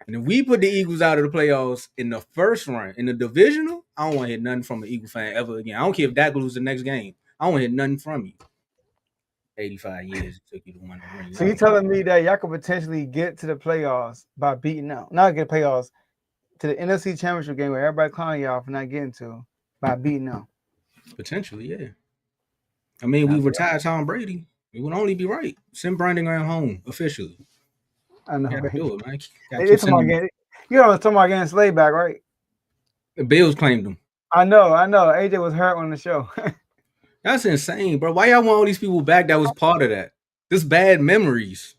And if we put the Eagles out of the playoffs in the first round, in the divisional, I don't want to hear nothing from an Eagle fan ever again. I don't care if Dak loses the next game. I don't want to hear nothing from you. 85 years it took you to win the ring. So you telling me that y'all could potentially get to the playoffs by beating out, not get playoffs, to the NFC Championship game where everybody clowning y'all for not getting to by beating out? Potentially, yeah. I mean, we retired Tom Brady. It would only be right. Send Brandon Graham home officially. I know. You gotta do it, man. It's talking about getting Slade back, right? The Bills claimed him. I know. AJ was hurt on the show. That's insane, bro. Why y'all want all these people back that was part of that? This bad memories.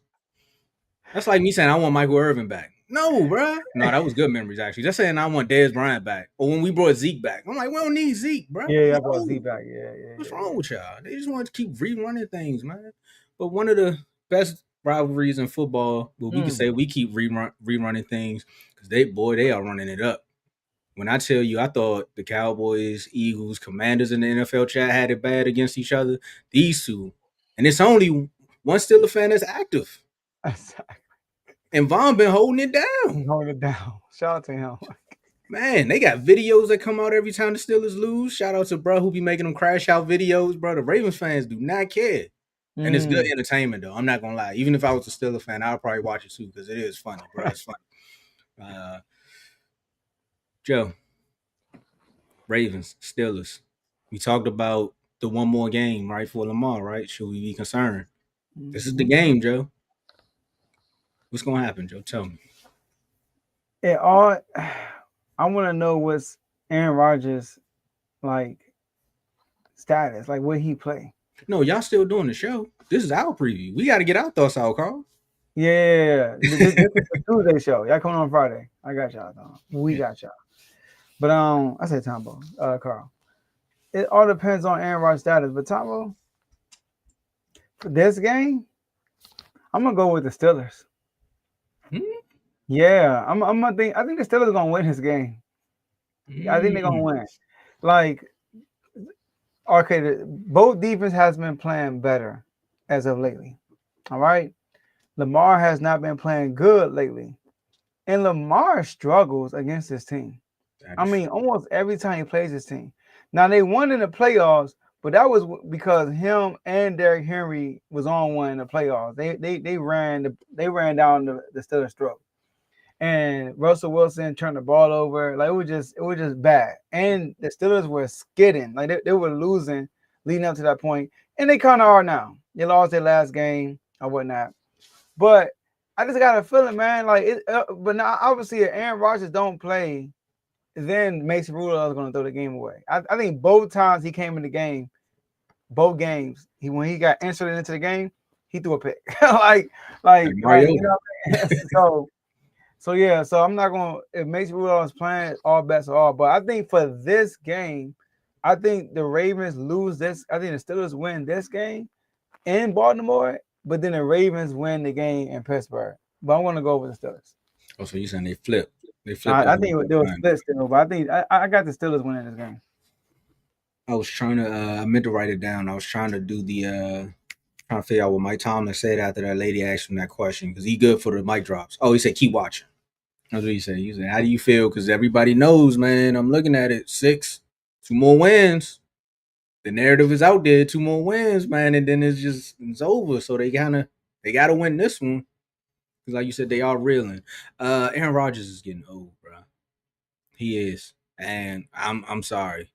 That's like me saying I want Michael Irvin back. No, bro. No, that was good memories, actually. Just saying I want Dez Bryant back. Or when we brought Zeke back. I'm like, we don't need Zeke, bro. Yeah, I brought Zeke back. Yeah. What's wrong with y'all? They just want to keep rerunning things, man. But one of the best rivalries in football, well, we can say we keep rerunning things because they are running it up. When I tell you, I thought the Cowboys, Eagles, Commanders in the NFL chat had it bad against each other. These two, and it's only one Steelers fan that's active. And Vaughn been holding it down. Shout out to him. Man, they got videos that come out every time the Steelers lose. Shout out to bro who be making them crash out videos, bro. The Ravens fans do not care. And it's good entertainment, though. I'm not going to lie. Even if I was a Steelers fan, I would probably watch it, too, because it is funny, bro. It's funny. Joe, Ravens, Steelers. We talked about the one more game, right, for Lamar, right? Should we be concerned? This is the game, Joe. What's going to happen, Joe? Tell me. I want to know what's Aaron Rodgers, status. Like, will he play? No, y'all still doing the show. This is our preview. We got to get our thoughts out, Carl. Yeah. This is the Tuesday show. Y'all coming on Friday. I got y'all, though. We got y'all. But I say Tombo, Carl. It all depends on Aaron Rodgers' status. But Tombo, for this game, I'm gonna go with the Steelers. Yeah, I think the Steelers are gonna win this game. I think they're gonna win. Both defense has been playing better as of lately. All right, Lamar has not been playing good lately, and Lamar struggles against his team. I mean, almost every time he plays his team. Now they won in the playoffs, but that was because him and Derrick Henry was on one in the playoffs. They ran down the Steelers' throat, and Russell Wilson turned the ball over. Like it was just bad. And the Steelers were skidding, like they were losing leading up to that point, and they kind of are now. They lost their last game or whatnot, but I just got a feeling, man. But now obviously, if Aaron Rodgers don't play, then Mason Rudolph is going to throw the game away. I think both times he came in the game, both games, when he got inserted into the game, he threw a pick. You know what I mean? So I'm not going to, if Mason Rudolph is playing, all bets are off. But I think for this game, I think the Ravens lose this. I think the Steelers win this game in Baltimore, but then the Ravens win the game in Pittsburgh. But I'm going to go with the Steelers. Oh, so you saying they flip? They flip the I whole think there was time. split still, but I think I got the Steelers winning this game. I was trying to. I meant to write it down. I was trying to do the. Trying to figure out what Mike Tomlin said after that lady asked him that question because he good for the mic drops. Oh, he said keep watching. That's what he said. He said, "How do you feel?" Because everybody knows, man. I'm looking at it. 2 more wins. The narrative is out there. 2 more wins, man, and then it's over. So they gotta win this one because, like you said, they are reeling. Aaron Rodgers is getting old, bro. He is, and I'm sorry.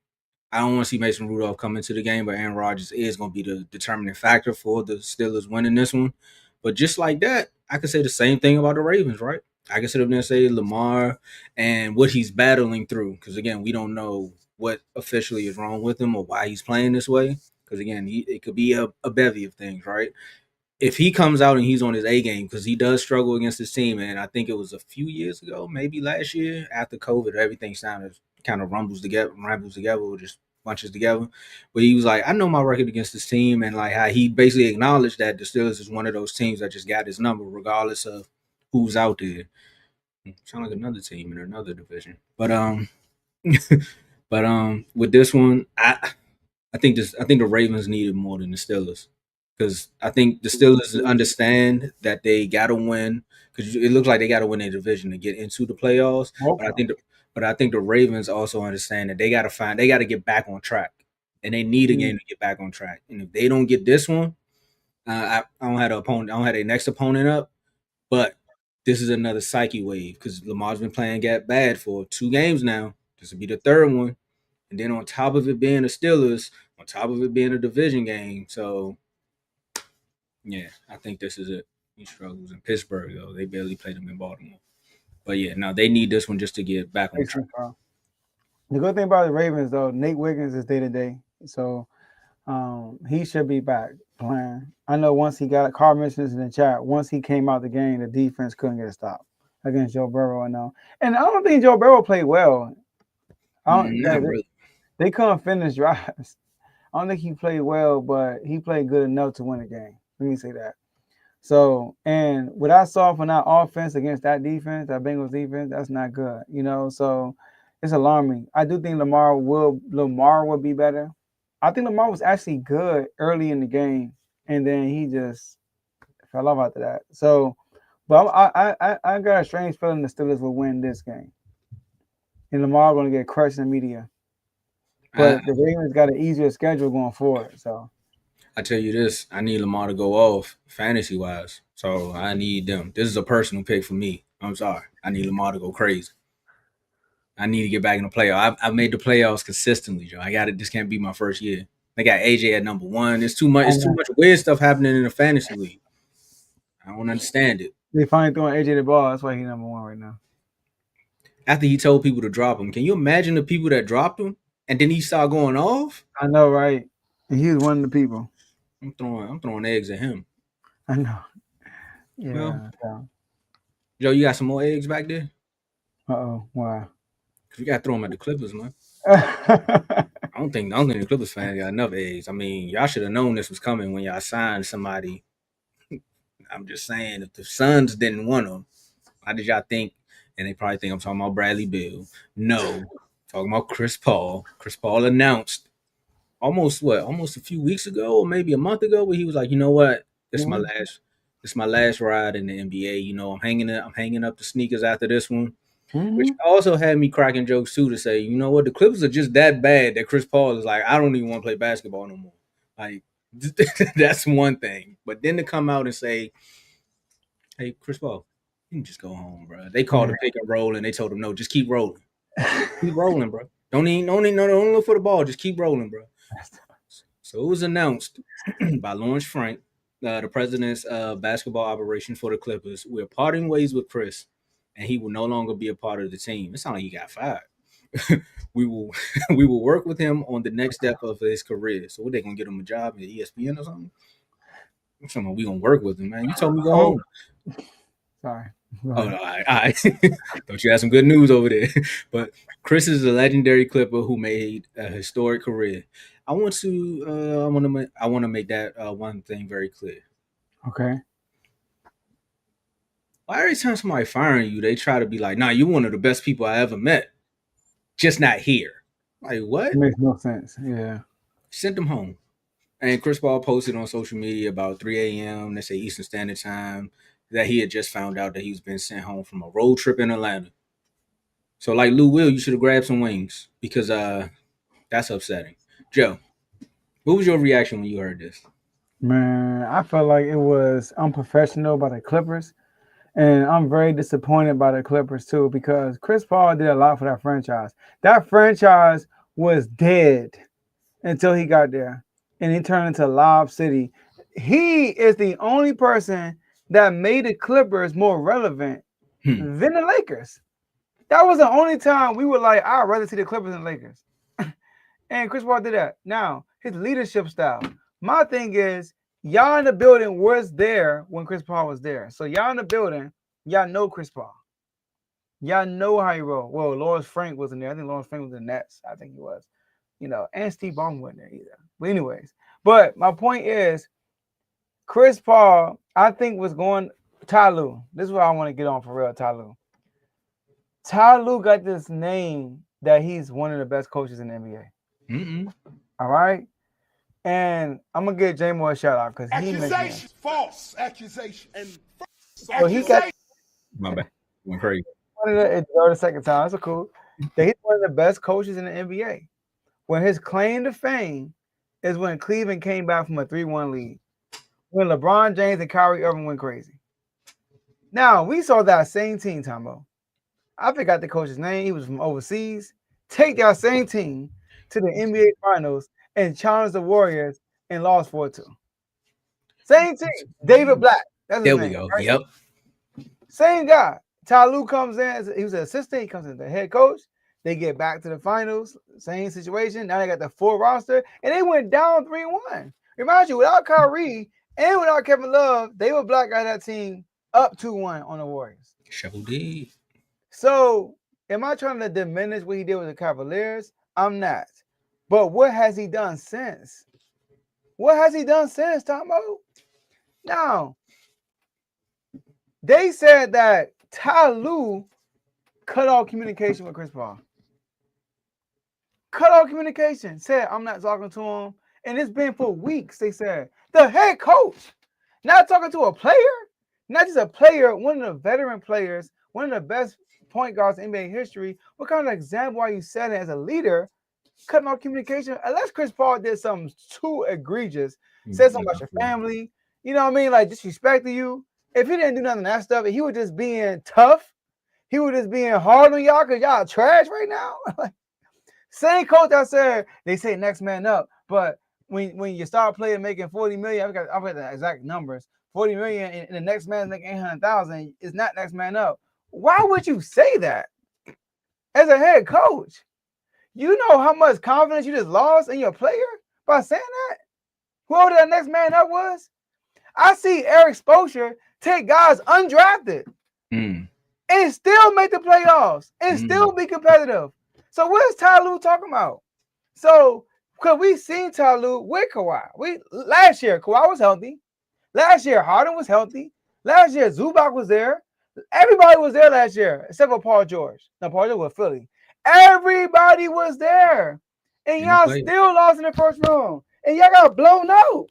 I don't want to see Mason Rudolph come into the game, but Aaron Rodgers is going to be the determining factor for the Steelers winning this one. But just like that, I could say the same thing about the Ravens, right? I could sit up there and say Lamar and what he's battling through. Because, again, we don't know what officially is wrong with him or why he's playing this way. Because, again, it could be a bevy of things, right? If he comes out and he's on his A game, because he does struggle against his team, and I think it was a few years ago, maybe last year, after COVID, everything sounded kind of rambles together, or just bunches together. But he was like, I know my record against this team, and like how he basically acknowledged that the Steelers is one of those teams that just got his number, regardless of who's out there. Sound like another team in another division. But with this one, I think the Ravens needed more than the Steelers because I think the Steelers understand that they got to win because it looks like they got to win a division to get into the playoffs. Hope But I so. think the Ravens also understand that they got to get back on track, and they need a game to get back on track. And if they don't get this one, I don't have the opponent. I don't have their next opponent up, but this is another psyche wave because Lamar's been playing get bad for 2 games now. This will be the third one. And then on top of it being the Steelers, on top of it being a division game. So, yeah, I think this is it. He struggles in Pittsburgh, though. They barely played him in Baltimore. But, yeah, no, they need this one just to get back on track. The good thing about the Ravens, though, Nate Wiggins is day to day, so he should be back playing. I know once he got Carl mentions in the chat, once he came out the game, the defense couldn't get a stop against Joe Burrow. I know, and I don't think Joe Burrow played well. Not really. They couldn't finish drives. I don't think he played well, but he played good enough to win the game. Let me say that. So, and what I saw from that offense against that defense, that Bengals defense, that's not good. So it's alarming. I do think Lamar will be better. I think Lamar was actually good early in the game, and then he just fell off after that. So, but I got a strange feeling the Steelers will win this game, and Lamar going to get crushed in the media. But the Ravens got an easier schedule going forward. So I tell you this, I need Lamar to go off fantasy wise. So I need them. This is a personal pick for me. I'm sorry. I need Lamar to go crazy. I need to get back in the playoffs. I've made the playoffs consistently, Joe. I got it. This can't be my first year. They got AJ at number 1. It's too much. It's too much weird stuff happening in the fantasy league. I don't understand it. They finally throwing AJ the ball. That's why he's number 1 right now. After he told people to drop him, can you imagine the people that dropped him and then he started going off? I know, right? And he was one of the people. I'm throwing eggs at him. I know. Yeah. Well, Joe, you got some more eggs back there? Why? Cause you gotta throw them at the Clippers, man. I don't think the Clippers fans got enough eggs. I mean, y'all should have known this was coming when y'all signed somebody. I'm just saying, if the Suns didn't want them, how did y'all think? And they probably think I'm talking about Bradley Beal. No, talking about Chris Paul. Chris Paul announced almost a few weeks ago or maybe a month ago, where he was like, you know what, this is my last ride in the NBA. You know, I'm hanging up the sneakers after this one. Which also had me cracking jokes too to say, you know what, the Clippers are just that bad that Chris Paul is like, I don't even want to play basketball no more. Like, that's one thing. But then to come out and say, hey, Chris Paul, you can just go home, bro. They called a pick and roll and they told him, no, just keep rolling. Keep rolling, bro. Don't look for the ball. Just keep rolling, bro. So it was announced by Lawrence Frank, the president's basketball operation for the Clippers. We're parting ways with Chris, and he will no longer be a part of the team. It sounds like he got fired. we will work with him on the next step of his career. So what, they gonna get him a job at ESPN or something? We gonna work with him, man. You told me go home. Sorry. Oh no, all right. Don't you have some good news over there? But Chris is a legendary Clipper who made a historic career. I want to, I want to make that one thing very clear. Okay. Why every time somebody firing you, they try to be like, "Nah, you're one of the best people I ever met, just not here." Like It what? makes no sense. Yeah. Sent them home. And Chris Paul posted on social media about 3 a.m. They say Eastern Standard Time that he had just found out that he's been sent home from a road trip in Atlanta. So like Lou Will, you should have grabbed some wings because that's upsetting. Joe, what was your reaction when you heard this? Man, I felt like it was unprofessional by the Clippers. And I'm very disappointed by the Clippers too, because Chris Paul did a lot for that franchise. That franchise was dead until he got there. And he turned into Lob City. He is the only person that made the Clippers more relevant than the Lakers. That was the only time we were like, I'd rather see the Clippers than the Lakers. And Chris Paul did that. Now, his leadership style. My thing is, y'all in the building was there when Chris Paul was there. So y'all in the building, y'all know Chris Paul. Y'all know how he rolled. Well, Lawrence Frank wasn't there. I think Lawrence Frank was in the Nets. I think he was. And Steve Ballmer wasn't there either. But anyways, my point is, Chris Paul, I think was going Ty Lue. This is what I want to get on for real, Ty Lue. Ty Lue got this name that he's one of the best coaches in the NBA. Mm-mm. All right. And I'm gonna give J Moore a shout out because he mentioned false accusation, and so he got My bad. Went crazy. the second time. That's cool. That he's one of the best coaches in the NBA. When his claim to fame is when Cleveland came back from a 3-1 lead, when LeBron James and Kyrie Irving went crazy. Now we saw that same team, Tomo. I forgot the coach's name. He was from overseas. Take that same team to the NBA Finals and challenge the Warriors and lost 4-2. Same team. David Black. That's his There name. we go. Right? Yep. Same guy. Ty Lue comes in. He was an assistant. He comes in the head coach. They get back to the finals. Same situation. Now they got the full roster. And they went down 3-1. Remind you, without Kyrie and without Kevin Love, David Black got that team up 2-1 on the Warriors. Shovel D. So, am I trying to diminish what he did with the Cavaliers? I'm not. But what has he done since? What has he done since, Tomo? Now, they said that Ty Lue cut off communication with Chris Paul. Cut off communication. Said, I'm not talking to him. And it's been for weeks, they said. The head coach, not talking to a player, not just a player, one of the veteran players, one of the best point guards in NBA history. What kind of example are you setting as a leader, cutting off communication? Unless Chris Paul did something too egregious, said something about your family, you know what I mean? Like disrespecting you. If he didn't do none of that stuff, he was just being tough. He was just being hard on y'all because y'all trash right now. Same coach that said, they say next man up. But when you start playing making 40 million, I've got the exact numbers. 40 million and the next man's making 800,000 is not next man up. Why would you say that as a head coach? You know how much confidence you just lost in your player by saying that? Whoever that next man up was? I see Eric Spoelstra take guys undrafted and still make the playoffs and still be competitive. So what is Ty Lue talking about? So, because we seen Ty Lue with Kawhi. Last year, Kawhi was healthy. Last year, Harden was healthy. Last year, Zubac was there. Everybody was there last year, except for Paul George. Now, Paul George was Philly. Everybody was there. And y'all still lost in the first round. And y'all got blown out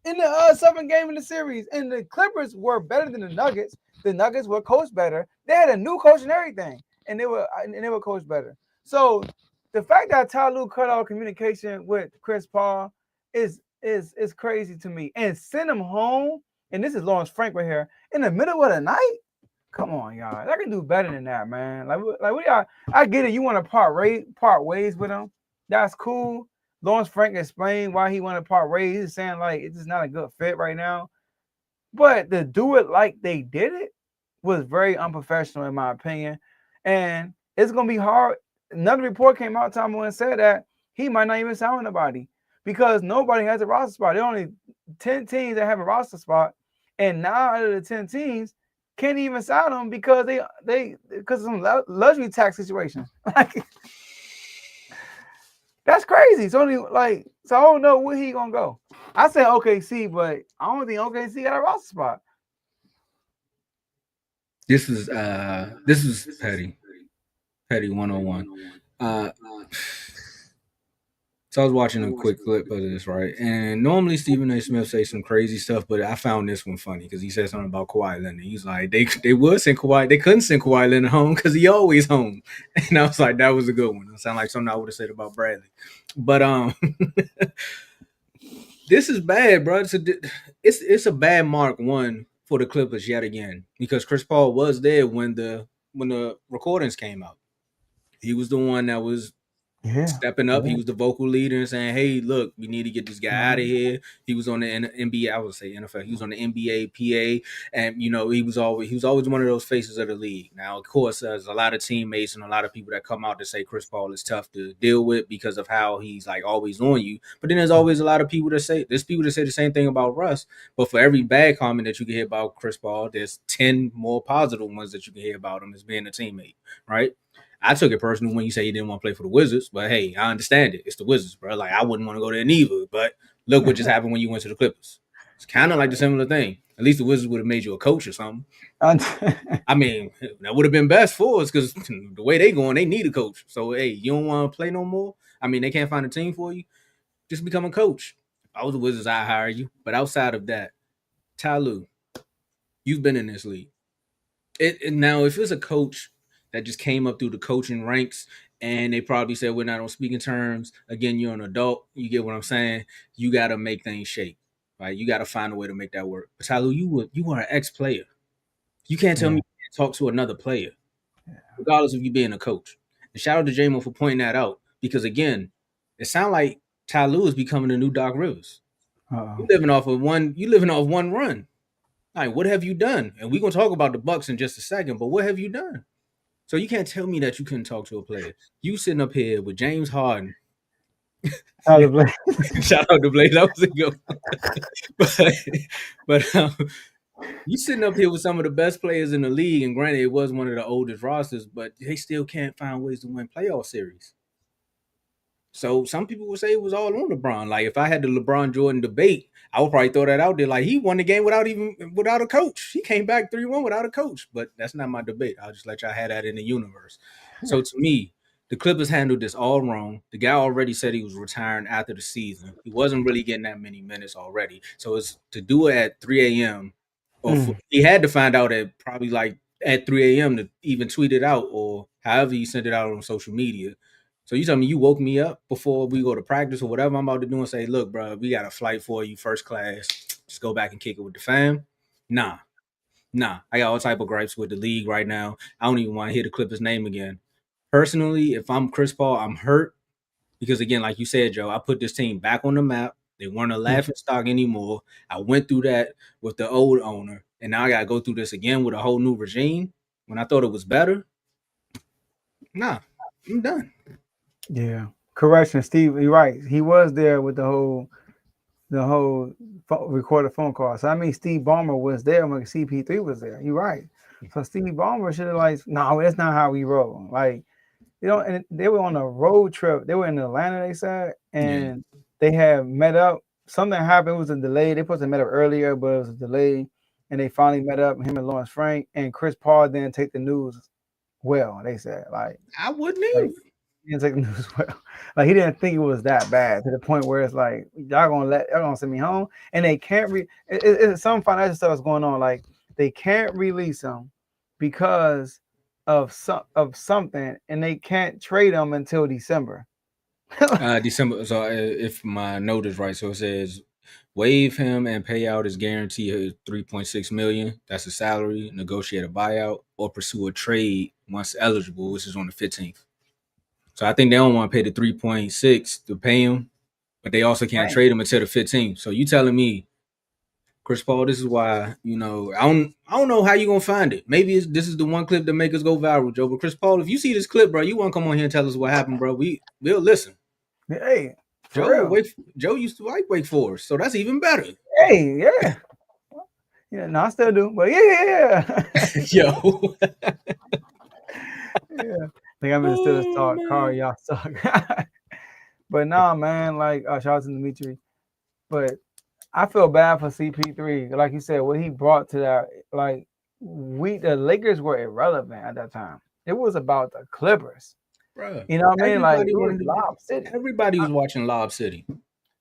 in the seventh game in the series. And the Clippers were better than the Nuggets. The Nuggets were coached better. They had a new coach and everything. And they were coached better. So the fact that Ty Lue cut off communication with Chris Paul is crazy to me. And send him home, and this is Lawrence Frank right here, in the middle of the night? Come on, y'all. I can do better than that, man. Like what y'all, I get it. You want to part ways with him. That's cool. Lawrence Frank explained why he wanted to part ways. He's saying, like, it's just not a good fit right now. But to do it like they did it was very unprofessional, in my opinion. And it's going to be hard. Another report came out, Tomo, and said that he might not even sign nobody because nobody has a roster spot. There are only 10 teams that have a roster spot. And 9 out of the 10 teams can't even sign him because because of some luxury tax situation. Like that's crazy. So only like so I don't know where he gonna go. I said OKC, but I don't think OKC got a roster spot. This was petty 101. Uh, So I was watching a quick clip of this, right? And normally Stephen A. Smith say some crazy stuff, but I found this one funny because he said something about Kawhi Leonard. He's like, they would send Kawhi, they couldn't send Kawhi Leonard home because he always home. And I was like, that was a good one. It sounded like something I would have said about Bradley. But this is bad, bro. It's a bad mark one for the Clippers yet again because Chris Paul was there when the recordings came out. He was the one that was stepping up. He was the vocal leader and saying, "Hey, look, we need to get this guy out of here." He was on the NBA. I would say NFL. He was on the NBA PA, and he was always one of those faces of the league. Now, of course, there's a lot of teammates and a lot of people that come out to say Chris Paul is tough to deal with because of how he's like always on you. But then there's always a lot of people that say the same thing about Russ. But for every bad comment that you can hear about Chris Paul, there's 10 more positive ones that you can hear about him as being a teammate, right? I took it personal when you say he didn't want to play for the Wizards, but hey, I understand it. It's the Wizards, bro. Like I wouldn't want to go there neither. But look what just happened when you went to the Clippers. It's kind of like the similar thing. At least the Wizards would have made you a coach or something. I mean, that would have been best for us because the way they going, they need a coach. So hey, you don't want to play no more. I mean, they can't find a team for you. Just become a coach. If I was the Wizards, I'd hire you. But outside of that, Ty Lue, you've been in this league. Now, if it's a coach that just came up through the coaching ranks and they probably said we're not on speaking terms, again, you're an adult. You get what I'm saying? You got to make things shake, right? You got to find a way to make that work. But Tyloo, you were an ex-player. You can't tell me you can't talk to another player, regardless of you being a coach. And shout out to Jamo for pointing that out because again, it sounds like Tyloo is becoming the new Doc Rivers. You living off one run. Like, what have you done? And we're gonna talk about the Bucks in just a second, but what have you done? So you can't tell me that you couldn't talk to a player. You sitting up here with James Harden. Shout out to Blaze. That was a good one. but you sitting up here with some of the best players in the league, and granted, it was one of the oldest rosters, but they still can't find ways to win playoff series. So some people would say it was all on LeBron. Like if I had the LeBron Jordan debate, I would probably throw that out there. Like he won the game without a coach. He came back 3-1 without a coach. But that's not my debate. I'll just let y'all have that in the universe. So to me, the Clippers handled this all wrong. The guy already said he was retiring after the season. He wasn't really getting that many minutes already. So it's to do it at 3 a.m. He had to find out at probably like at 3 a.m. to even tweet it out or however he sent it out on social media. So you tell me you woke me up before we go to practice or whatever I'm about to do and say, look, bro, we got a flight for you, first class. Just go back and kick it with the fam. Nah. I got all type of gripes with the league right now. I don't even want to hear the Clippers name again. Personally, if I'm Chris Paul, I'm hurt because again, like you said, Joe, I put this team back on the map. They weren't a laughing stock anymore. I went through that with the old owner, and now I got to go through this again with a whole new regime. When I thought it was better, nah, I'm done. Yeah. Correction, Steve. You're right. He was there with the whole recorded phone call. So I mean, Steve Ballmer was there when CP3 was there. You're right. So Steve Ballmer should have like, no, that's not how we roll. Like, and they were on a road trip. They were in Atlanta, they said, and they had met up. Something happened. It was a delay. They supposed to met up earlier, but it was a delay. And they finally met up, him and Lawrence Frank. And Chris Paul didn't take the news well, they said. Like, I wouldn't either. He didn't take the news well. Like, he didn't think it was that bad to the point where it's like, y'all gonna send me home. And they can't it's some financial stuff that's going on. Like, they can't release him because of something, and they can't trade him until December. December. So if my note is right, so it says waive him and pay out his guarantee of $3.6 million. That's a salary. Negotiate a buyout or pursue a trade once eligible, which is on the 15th. So I think they don't want to pay the 3.6 to pay him, but they also can't trade him until the 15th. So you telling me, Chris Paul, this is why, I don't know how you gonna find it. Maybe this is the one clip that make us go viral, Joe. But Chris Paul, if you see this clip, bro, you want to come on here and tell us what happened, bro? We'll listen. Hey, Joe used to like Wake Forest, so that's even better. Hey, yeah. Yeah, no, I still do. But yeah. Yo. Yeah. Like I'm in the Steelers Oh, talk. Car, man. y'all suck. But nah, man, like shout out to Dimitri. But I feel bad for CP3. Like you said, what he brought to that, like the Lakers were irrelevant at that time. It was about the Clippers. Bro, You know what I mean? Like it everybody was wanted to. Lob City. Everybody was watching Lob City.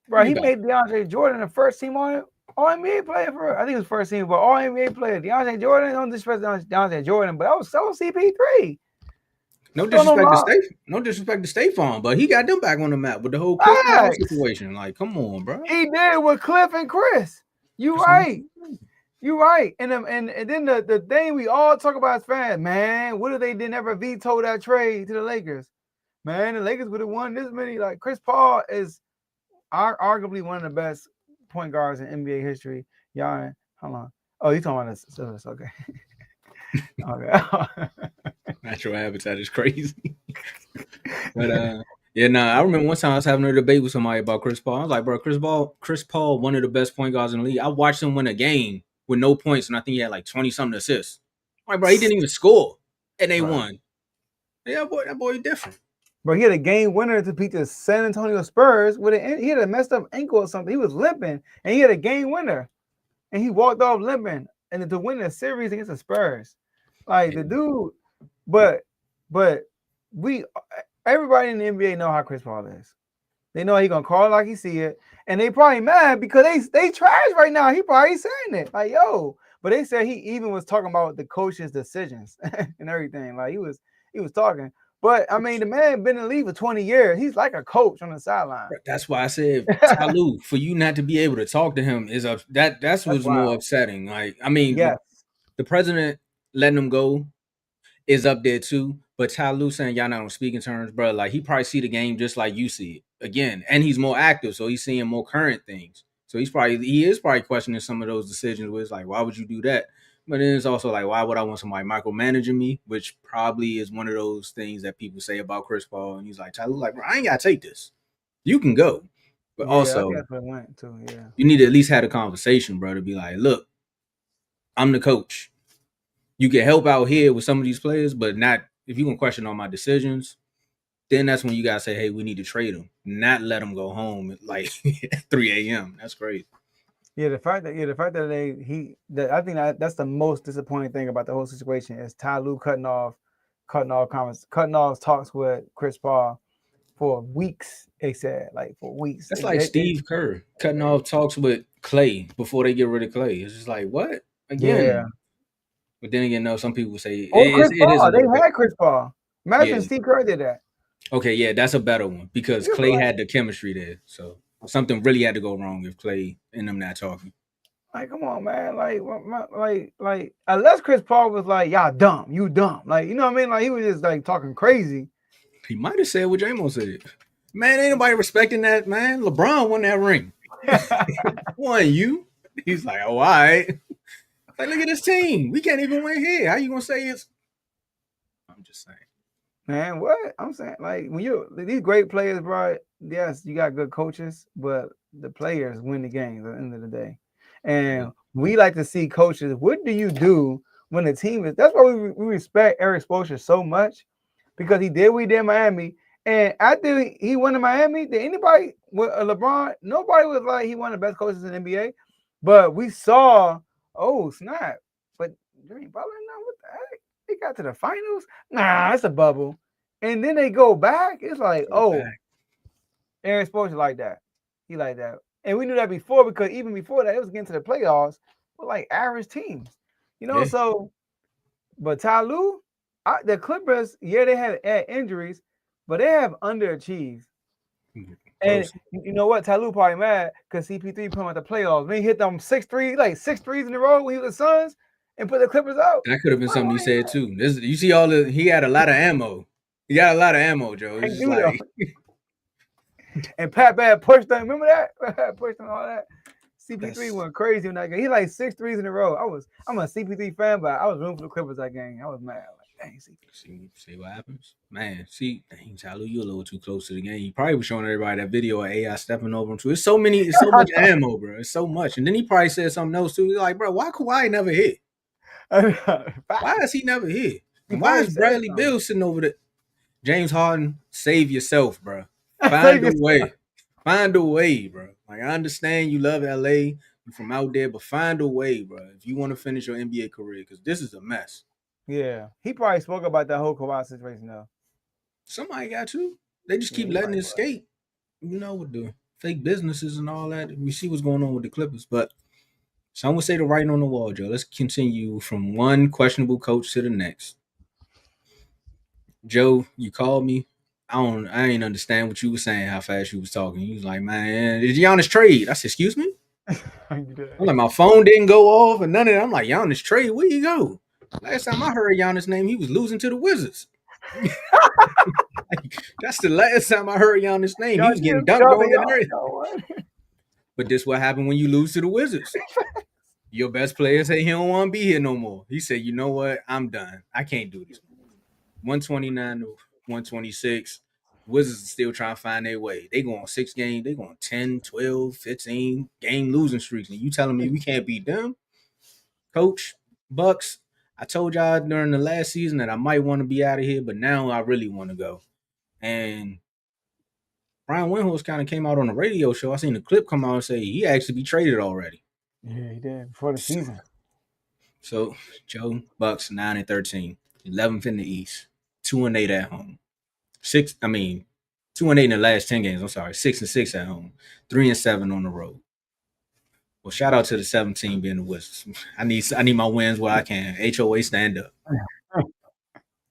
Bro, he Everybody. made DeAndre Jordan the first team on it. All NBA player for I think it was first team, but all NBA player. DeAndre Jordan, don't disrespect DeAndre Jordan, but that was so CP3. No Don't know disrespect to Lob. State Farm, but he got them back on the map with the whole Chris Paul Facts. situation. Like, come on, bro. He did with Cliff and Chris. You That's what I'm right. saying. You right. And then the thing we all talk about as fans, man, what if they didn't ever veto that trade to the Lakers? Man, the Lakers would have won this many. Like Chris Paul is arguably one of the best point guards in NBA history. Y'all, hold on. Oh, you talking about this? Okay. Okay. Natural habitat is crazy. But yeah, I remember one time I was having a debate with somebody about Chris Paul. I was like, bro, Chris Paul, one of the best point guards in the league. I watched him win a game with no points, and I think he had like 20-something assists. I'm like, bro, he didn't even score, and they won. Yeah, boy, that boy different. Bro, he had a game winner to beat the San Antonio Spurs he had a messed up ankle or something. He was limping, and he had a game winner, and he walked off limping, and to win the series against the Spurs. Like the dude, but everybody in the NBA know how Chris Paul is. They know he gonna call it like he see it, and they probably mad because they trash right now. He probably saying it like, yo, but they said he even was talking about the coach's decisions and everything. Like he was talking. But I mean, the man been in the league for 20 years. He's like a coach on the sideline. That's why I said, Tyloo, for you not to be able to talk to him is that's what's more upsetting. Like, I mean, yes. the president letting him go is up there too. But Tyloo saying y'all not on speaking terms, bro. Like he probably see the game just like you see it again, and he's more active, so he's seeing more current things. So he is probably questioning some of those decisions. Where it's like, why would you do that? But then it's also like, why would I want somebody micromanaging me? Which probably is one of those things that people say about Chris Paul. And he's like, Tyloo, like, bro, I ain't gotta take this. You can go, but also you need to at least have a conversation, bro, to be like, look, I'm the coach. You can help out here with some of these players, but not if you're gonna question all my decisions. Then that's when you gotta say, hey, we need to trade him, not let him go home at like 3 a.m. That's crazy. Yeah, the fact that I think that's the most disappointing thing about the whole situation is Tyloo cutting off talks with Chris Paul for weeks. They said like for weeks. That's like Steve Kerr cutting off talks with Clay before they get rid of Clay. It's just like what again? Yeah. But then again, no, some people say Chris it Paul. is a They little had Chris Paul. Imagine Steve Kerr did that. Okay, yeah, that's a better one because Clay had the chemistry there. So something really had to go wrong if Clay and them not talking. Like, come on, man. Like, unless Chris Paul was like, y'all dumb, you dumb. Like, you know what I mean? Like, he was just like talking crazy. He might have said what J-Mo said. Man, ain't nobody respecting that, man. LeBron won that ring. Won you? He's like, oh, all right. Like, look at this team. We can't even win here. How you gonna say it's? I'm just saying. Man, what? I'm saying, like, when these great players, bro, yes, you got good coaches, but the players win the game at the end of the day. And we like to see coaches. What do you do when the team is? That's why we respect Eric Spoelstra so much because he did what he did in Miami. And after he went to Miami, did anybody with LeBron? Nobody was like he one of the best coaches in the NBA. But we saw, oh snap! But Jimmy Butler, now what the heck? They got to the finals. Nah, it's a bubble. And then they go back. It's like, Aaron Spoelstra like that. He like that. And we knew that before because even before that, it was getting to the playoffs with like average teams. You know, so but Tyloo, the Clippers, they had injuries, but they have underachieved. And you know what? Tyloo probably mad because CP3 put him at the playoffs. When he hit them 6 threes in a row when he was the Suns and put the Clippers out. That could have been something he said too. You see he had a lot of ammo. He got a lot of ammo, Joe. It's just like and Pat Bad pushed him. Remember that? Pushed him all that. CP3 went crazy in that game. He like 6 threes in a row. I'm a CP3 fan, but I was rooting for the Clippers that game. I was mad. Dang, See what happens, man. See, dang, Tyler, you a little too close to the game. He probably was showing everybody that video of AI stepping over him too. It's so much ammo, bro. It's so much. And then he probably said something else too. He's like, bro, why Kawhi never hit? Why is he never hit? He And why probably is said Bradley something. Beal sitting over there? James Harden, save yourself, bro. Save Find a yourself. way. Find a way, bro. Like, I understand you love LA, you from out there, but find a way, bro. If you want to finish your NBA career, because this is a mess. Yeah, he probably spoke about that whole Kawhi situation though. Somebody got to. They just keep Yeah, letting he it escape. You know, with the fake businesses and all that. We see what's going on with the Clippers. But some would say the writing on the wall, Joe. Let's continue from one questionable coach to the next. Joe, you called me. I ain't understand what you were saying, how fast you was talking. You was like, man, did Giannis trade? I said, excuse me? I'm like, my phone didn't go off and none of that. I'm like, Giannis trade, where you go? Last time I heard Giannis' name, he was losing to the Wizards. That's the last time I heard Giannis' name. He was getting dunked on and everything. But this what happened when you lose to the Wizards. Your best player said he don't want to be here no more. He said, you know what? I'm done. I can't do this. 129 to 126. Wizards are still trying to find their way. They go on 6 games. They go on 10, 12, 15 game losing streaks. And you telling me we can't beat them? Coach, Bucks, I told y'all during the last season that I might want to be out of here, but now I really want to go. And Brian Windhorst kind of came out on a radio show. I seen the clip come out and say he actually be traded already. Yeah, he did before the season. So Joe, Bucks 9-13, 11th in the East, 2-8 at home. 2-8 in the last 10 games. I'm sorry, 6-6 at home, 3-7 on the road. Well, shout out to the 17 being the Wizards. I need my wins where I can. HOA stand up.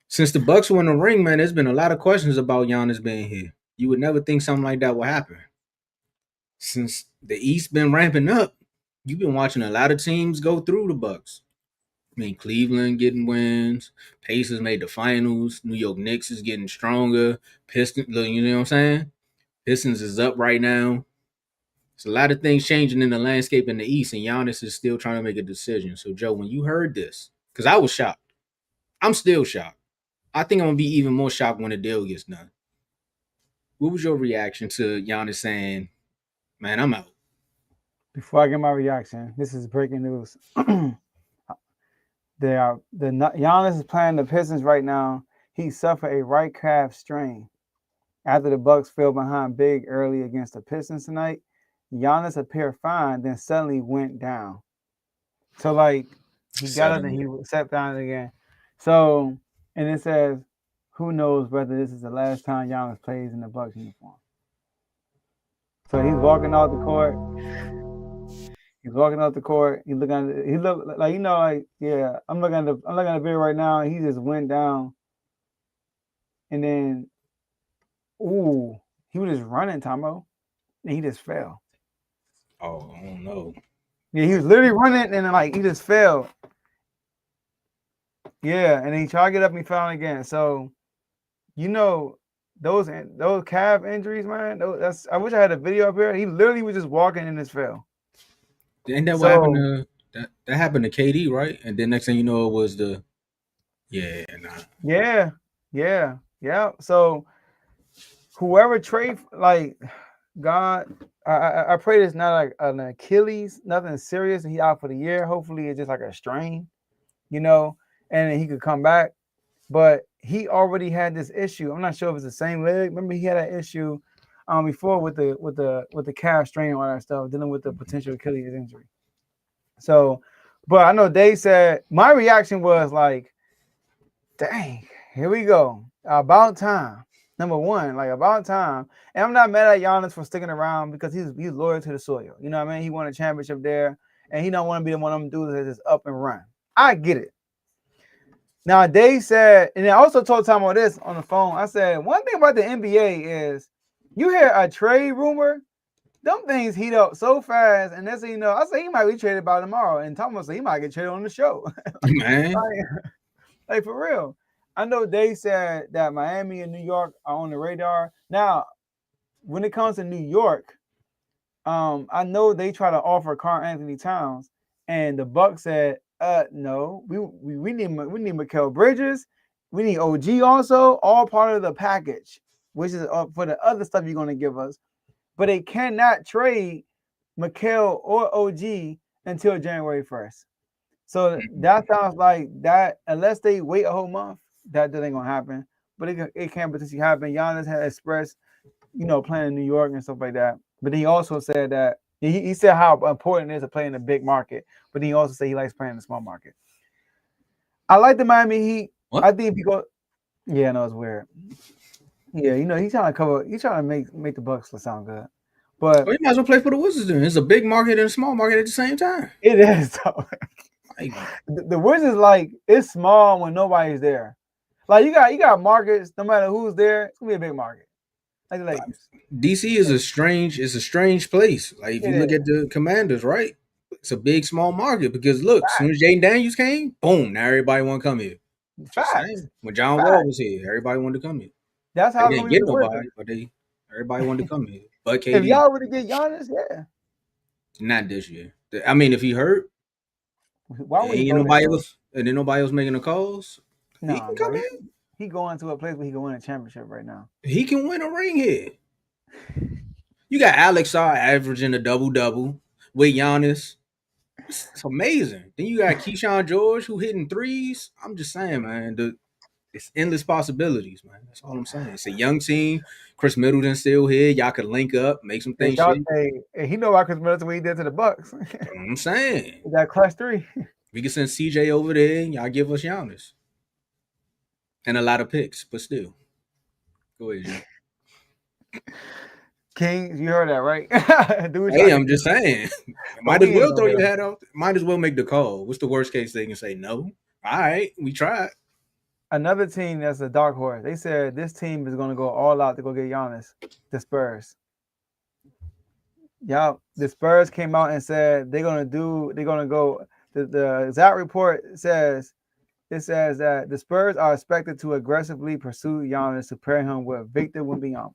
Since the Bucks won the ring, man, there's been a lot of questions about Giannis being here. You would never think something like that would happen. Since the East been ramping up, you've been watching a lot of teams go through the Bucks. I mean, Cleveland getting wins. Pacers made the finals. New York Knicks is getting stronger. Pistons, you know what I'm saying? Pistons is up right now. It's a lot of things changing in the landscape in the East, and Giannis is still trying to make a decision. So, Joe, when you heard this, because I was shocked. I'm still shocked. I think I'm going to be even more shocked when the deal gets done. What was your reaction to Giannis saying, man, I'm out? Before I get my reaction, this is breaking news. Giannis is playing the Pistons right now. He suffered a right calf strain. After the Bucks fell behind big early against the Pistons tonight, Giannis appeared fine, then suddenly went down. So, like, he got up and he sat down again. So, and it says, who knows whether this is the last time Giannis plays in the Bucks uniform. So he's walking off the court. He's walking off the court. He looked like, yeah. I'm looking at the video right now. And he just went down, and then, he was just running, Tomo, and he just fell. Oh, I don't know. Yeah, he was literally running, and then he just fell. Yeah, and then he tried to get up and he fell again. So, those calf injuries, man. I wish I had a video up here. He literally was just walking and just fell. Ain't that what happened to that happened to KD, right? And then next thing you know, it was Yeah. So whoever trade, God, I pray it's not like an Achilles, nothing serious, and he out for the year. Hopefully it's just like a strain, and then he could come back. But he already had this issue. I'm not sure if it's the same leg. Remember, he had that issue before with the calf strain and all that stuff, dealing with the potential Achilles injury. So, but I know they said, my reaction was like, dang, here we go. About time. Number one, about time. And I'm not mad at Giannis for sticking around because he's loyal to the soil. You know what I mean? He won a championship there, and he don't want to be one of them dudes that just up and run. I get it. Now, they said, and I also told Tomo this on the phone. I said, one thing about the NBA is you hear a trade rumor, them things heat up so fast, and that's I say he might be traded by tomorrow. And Tomo said he might get traded on the show. Man. like for real. I know they said that Miami and New York are on the radar. Now, when it comes to New York, I know they try to offer Karl Anthony Towns, and the Bucks said, no, we need Mikal Bridges. We need OG also, all part of the package, which is for the other stuff you're going to give us. But they cannot trade Mikal or OG until January 1st. So that sounds like that, unless they wait a whole month, that ain't going to happen. But it can potentially happen. Giannis had expressed, playing in New York and stuff like that. But he also said that he said how important it is to play in a big market. But he also said he likes playing in a small market. I like the Miami Heat. What? I think if you go, yeah, no, it's weird. Yeah, he's trying to make the Bucks sound good. But you might as well play for the Wizards then. It's a big market and a small market at the same time. It is though. Like, the Wizards, it's small when nobody's there. Like you got markets, no matter who's there, it's gonna be a big market. Like the Lakers. DC is a strange place. Like if you look at the Commanders, right? It's a big small market because look, as soon as Jayden Daniels came, boom, now everybody want to come here. Just saying. When John Wall was here, everybody wanted to come here. That's how they it's didn't gonna be get with the nobody, Wizards. but everybody wanted to come here. But KD, if y'all were to get Giannis, yeah. Not this year. I mean, if he hurt, why would he ain't go nobody there? else, and then nobody else making the calls. He can come in. He going to a place where he can win a championship right now. He can win a ring here. You got Alex averaging a double-double with Giannis. It's amazing. Then you got Keyshawn George who hitting threes. I'm just saying, man, it's endless possibilities, man. That's all I'm saying. It's a young team. Chris Middleton's still here. Y'all could link up, make some things. He know about Chris Middleton what he did to the Bucks. That's what I'm saying. That clutch 3. We can send CJ over there and y'all give us Giannis. And a lot of picks, but still. Go ahead, Jim. Kings, you heard that, right? Hey, I'm just saying. Might as well throw your hat out. Might as well make the call. What's the worst case they can say? No. All right, we tried. Another team that's a dark horse. They said this team is going to go all out to go get Giannis. The Spurs. Yeah, the Spurs came out and said they're going to go. The exact report says that the Spurs are expected to aggressively pursue Giannis to pair him with Victor Wembanyama.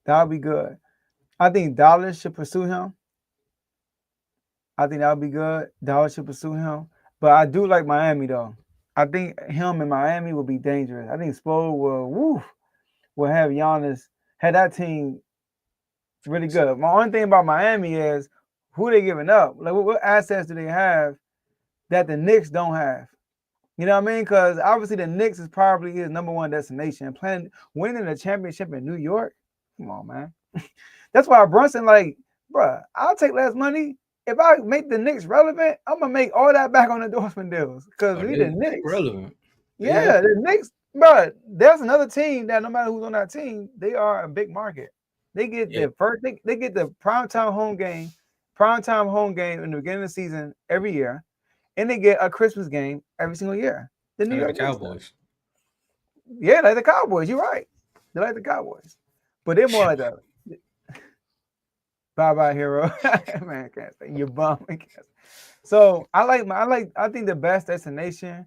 That would be good. I think Dallas should pursue him. I think that would be good. Dallas should pursue him. But I do like Miami, though. I think him in Miami will be dangerous. I think Spo will have Giannis, have that team really good. My only thing about Miami is who they giving up. Like, what assets do they have that the Knicks don't have? You know what I mean? Because obviously the Knicks is probably his number one destination. Winning the championship in New York, come on, man. That's why Brunson, bruh, I'll take less money. If I make the Knicks relevant, I'm gonna make all that back on endorsement deals. Because we the Knicks. Relevant. Yeah, the Knicks, bro. There's another team that no matter who's on that team, they are a big market. They get the first, they get the primetime home game in the beginning of the season every year. And they get a Christmas game every single year. The New York Cowboys. Yeah, like the Cowboys. You're right. They like the Cowboys. But they're more like the bye-bye hero. Man, can't say you bum. So I think the best destination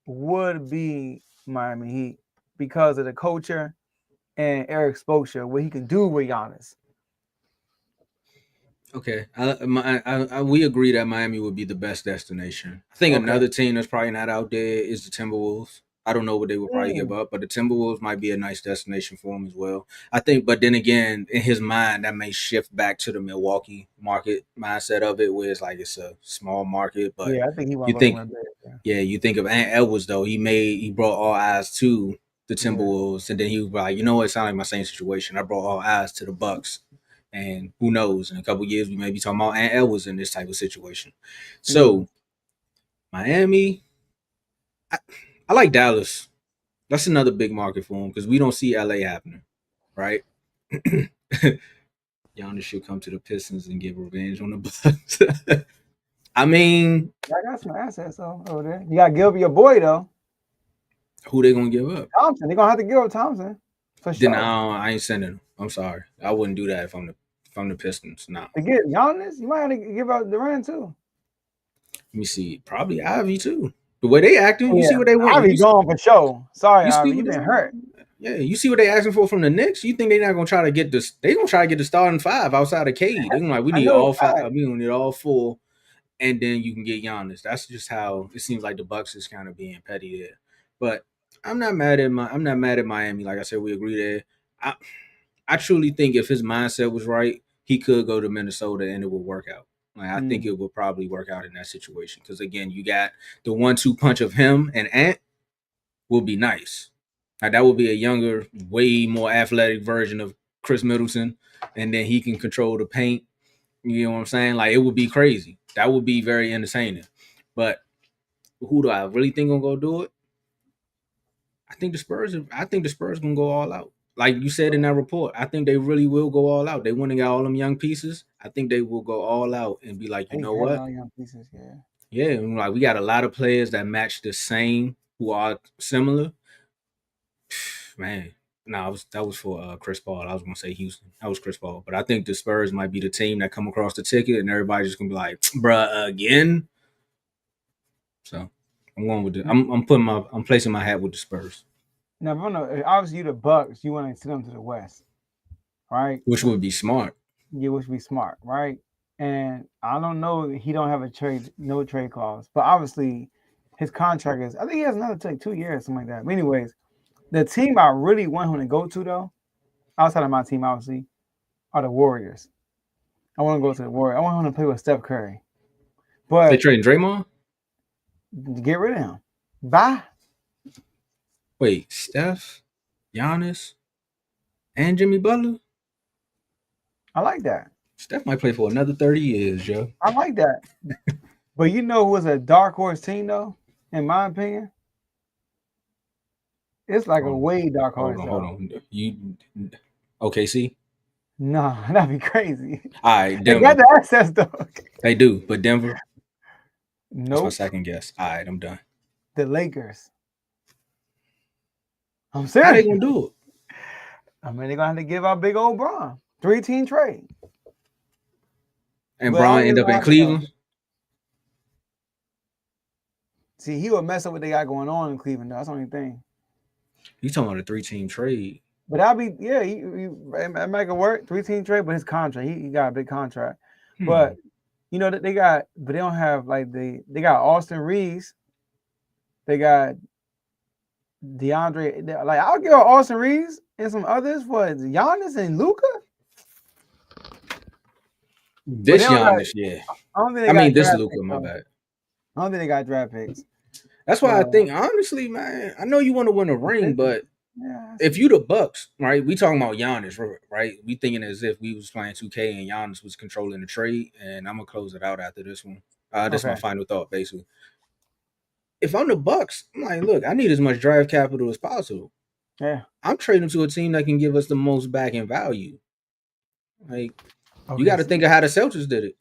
would be Miami Heat because of the culture and Eric Spoelstra, what he can do with Giannis. Okay, we agree that Miami would be the best destination. I think another team that's probably not out there is the Timberwolves. I don't know what they would probably give up, but the Timberwolves might be a nice destination for him as well. I think, but then again, in his mind, that may shift back to the Milwaukee market mindset of it, where it's like it's a small market. But yeah, I think you think of Ant Edwards though. He brought all eyes to the Timberwolves, and then he was like, you know what? It sounds like my same situation. I brought all eyes to the Bucks. And who knows? In a couple of years, we may be talking about Ant Edwards in this type of situation. So, Miami, I like Dallas. That's another big market for him because we don't see LA happening, right? Giannis should come to the Pistons and get revenge on the Bucks. I mean, I got some assets over there. You got to give up your boy though. Who they gonna give up? Thompson. They're gonna have to give up Thompson for sure. Then I ain't sending him. I'm sorry. I wouldn't do that if I'm the Pistons. No. To get Giannis, you might have to give up Durant too. Let me see. Probably Ivy too. The way they acting, you see what they want. Ivy gone for sure. Sorry, Ivy, you been hurt. Yeah, you see what they asking for from the Knicks. You think they're not gonna try to get this? They gonna try to get the starting five outside of Cade. They're like, we need all five. We gonna need all four, and then you can get Giannis. That's just how it seems like the Bucks is kind of being petty there. But I'm not mad at Miami. Like I said, we agree there. I I truly think if his mindset was right, he could go to Minnesota and it would work out. Like I think it would probably work out in that situation because again, you got the 1-2 punch of him and Ant will be nice. Like that would be a younger, way more athletic version of Chris Middleton, and then he can control the paint. You know what I'm saying? Like it would be crazy. That would be very entertaining. But who do I really think gonna go do it? I think the Spurs. I think the Spurs gonna go all out. Like you said in that report, I think they really will go all out. They went and got all them young pieces. I think they will go all out and be like, you They know had what? all young pieces, yeah. Yeah, and like we got a lot of players that match the same, who are similar. Man, no, that was for Chris Paul. I was gonna say Houston. That was Chris Paul, but I think the Spurs might be the team that come across the ticket, and everybody's just gonna be like, "Bruh, again." So I'm going with the. I'm placing my hat with the Spurs, Now, obviously you the Bucks, you want to send them to the West, right? which would be smart. Yeah, which would be smart, right? And I don't know, he don't have no trade clause, but obviously his contract is. I think he has another 2 years, something like that. But anyways, the team I really want him to go to though, outside of my team, obviously, are the Warriors. I want to go to the Warriors. I want him to play with Steph Curry. But They trading Draymond? get rid of him. Bye. Wait, Steph, Giannis, and Jimmy Butler? I like that. Steph might play for another 30 years, Joe. I like that. But you know who was a dark horse team though, in my opinion? It's like a way dark horse. Hold on. You OKC? No, that'd be crazy. All right, They Denver. got the access though. They do, but Denver? That's my Nope. second guess. All right, I'm done. The Lakers. I'm How serious. they gonna do it? I mean, they're gonna have to give out big old Bron. 3-team trade. And But I Bron don't end even up in like Cleveland? See, he would mess up what they got going on in Cleveland, though. That's the only thing. You talking about a 3-team trade? But that'll be, yeah, he make it work. 3-team trade, but his contract, he got a big contract. But you know that they don't have like they got Austin Reeves, they got DeAndre. Like I'll give Austin Reeves and some others for Giannis and Luka. This Giannis, yeah. This Luka, my bad. I don't think they got draft picks. That's why I think, honestly, man, I know you want to win a ring, but yeah, if you the Bucks, right? We talking about Giannis, right? We thinking as if we was playing 2K and Giannis was controlling the trade, and I'm gonna close it out after this one. That's my final thought, basically. If I'm the Bucks, I'm like, look, I need as much draft capital as possible. Yeah, I'm trading to a team that can give us the most back in value. Like, you got to think of how the Celtics did it.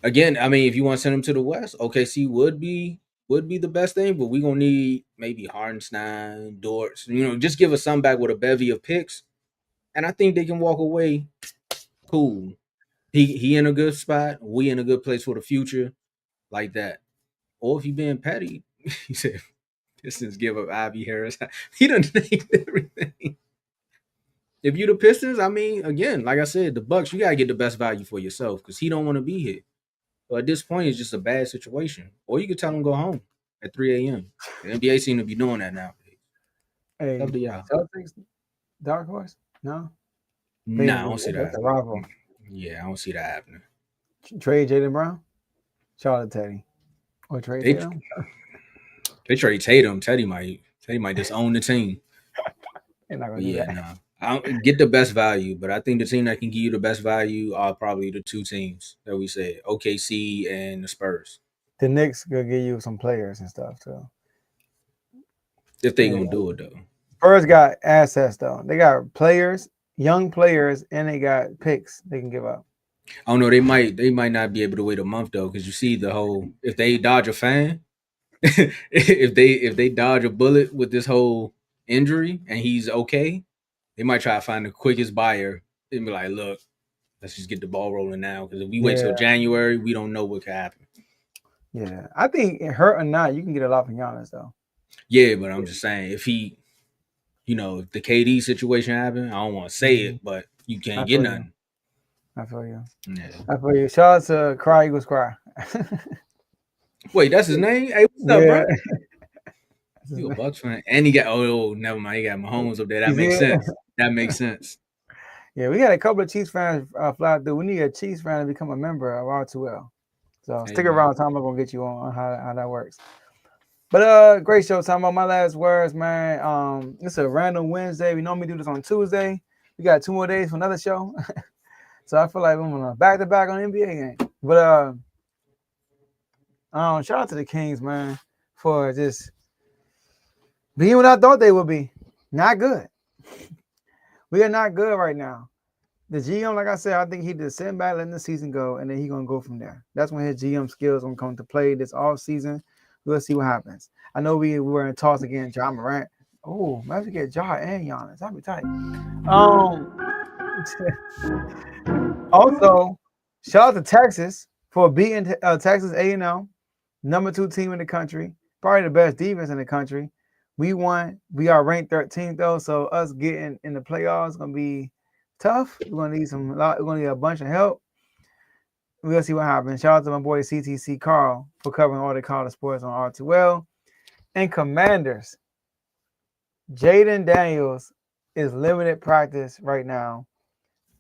Again, I mean, if you want to send them to the West, OKC would be the best thing, but we're gonna need maybe Hardenstein, Dortz, just give us some back with a bevy of picks. And I think they can walk away cool. He in a good spot, we in a good place for the future, like that. Or if you being petty, he said Pistons give up Ivy Harris. He done named everything. If you the Pistons, I mean, again, like I said, the Bucks, you gotta get the best value for yourself because he don't want to be here. But at this point, it's just a bad situation. Or you could tell him go home at 3 a.m. The NBA seem to be doing that nowadays. Hey, Up to y'all. Celtics, dark horse? No. No, I don't see that. That's a rival. Yeah, I don't see that happening. Trade Jayden Brown, Charlotte Teddy, or trade Tatum. They trade Tatum. Teddy might just own the team. They're not gonna do that. No. I don't get the best value, but I think the team that can give you the best value are probably the two teams that we said, OKC and the Spurs. The Knicks gonna give you some players and stuff too. If they gonna do it though. Spurs got assets though. They got players, young players, and they got picks they can give up. I don't know. They might not be able to wait a month though, because you see the whole if they dodge a fan, if they dodge a bullet with this whole injury and he's okay, they might try to find the quickest buyer and be like, look, let's just get the ball rolling now. Because if we wait till January, we don't know what could happen. Yeah. I think hurt or not, you can get a lot from Giannis though. Yeah, but I'm just saying if he, if the KD situation happened, I don't want to say it, but you can't get nothing. I feel you. Yeah. I feel you. Shout out to Cry Eagles Cry. Wait, that's his name? Hey, what's up, Yeah. bro? You a Bucks fan? And he got never mind. He got Mahomes up there. That You see makes it? sense. That makes sense. Yeah, we had a couple of Chiefs fans fly through. We need a Chiefs fan to become a member of R2L. So Hey, stick man. around, Tom. I'm gonna get you on how that works. But great show, Tom. My last words, man. It's a random Wednesday. We normally do this on Tuesday. We got 2 more days for another show. So I feel like I'm gonna back to back on the NBA game. But shout out to the Kings, man, for just being what I thought they would be. Not good. We are not good right now. The GM, like I said, I think he just sitting back, letting the season go, and then he's gonna go from there. That's when his GM skills gonna come to play this off season. We'll see what happens. I know we were in talks again, Ja Morant. Oh, maybe get Ja and Giannis. That'd be tight. Also, shout out to Texas for beating Texas A&M, number 2 team in the country, probably the best defense in the country. We won. We are ranked 13th though, so us getting in the playoffs is gonna be tough. We're gonna need we're gonna need a bunch of help. We'll see what happens. Shout out to my boy CTC Carl for covering all the college sports on R2L. And Commanders, Jayden Daniels is limited practice right now.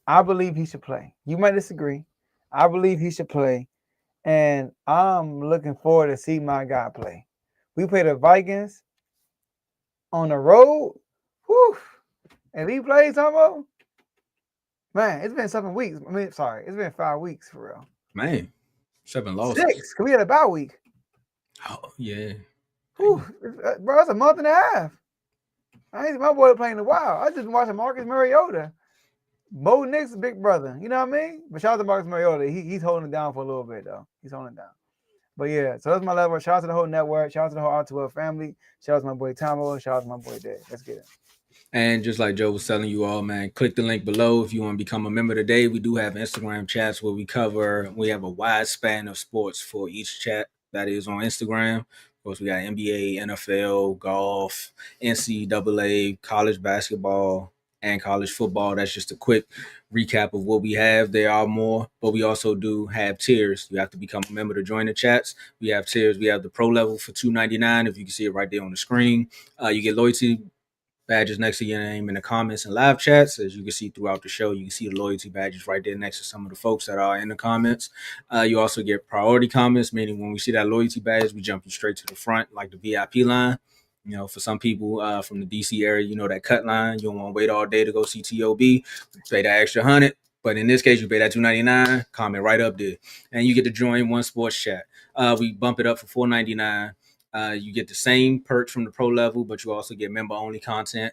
I believe he should play. You might disagree. I believe he should play. And I'm looking forward to see my guy play. We play the Vikings on the road. Whew. If he plays, Tomo, man, it's been 7 weeks. It's been 5 weeks for real. Man, 7 losses. 6. Cause we had a bye week. Oh, yeah. Whew. Bro, it's a month and a half. I ain't see my boy playing a while. I just watching Marcus Mariota. Bo Nick's big brother. You know what I mean? But shout out to Marcus Mariota. He's holding it down for a little bit, though. He's holding it down. But yeah, so that's my level. Shout out to the whole network. Shout out to the whole R2L family. Shout out to my boy Tomo. Shout out to my boy Dave. Let's get it. And just like Joe was telling you all, man, click the link below if you want to become a member today. We do have Instagram chats where we have a wide span of sports for each chat that is on Instagram. Of course, we got NBA, NFL, golf, NCAA, college basketball, and college football. That's just a quick recap of what we have. There are more, but we also do have tiers. You have to become a member to join the chats. We have tiers. We have the pro level for $2.99. If you can see it right there on the screen, you get loyalty badges next to your name in the comments and live chats. As you can see throughout the show, you can see the loyalty badges right there next to some of the folks that are in the comments. You also get priority comments, meaning when we see that loyalty badge, we jump you straight to the front, like the VIP line. You know, for some people from the DC area, you know, that cut line, you don't want to wait all day to go see TOB, pay that extra 100. But in this case, you pay that $2.99, comment right up there, and you get to join one sports chat. We bump it up for $4.99. You get the same perks from the pro level, but you also get member-only content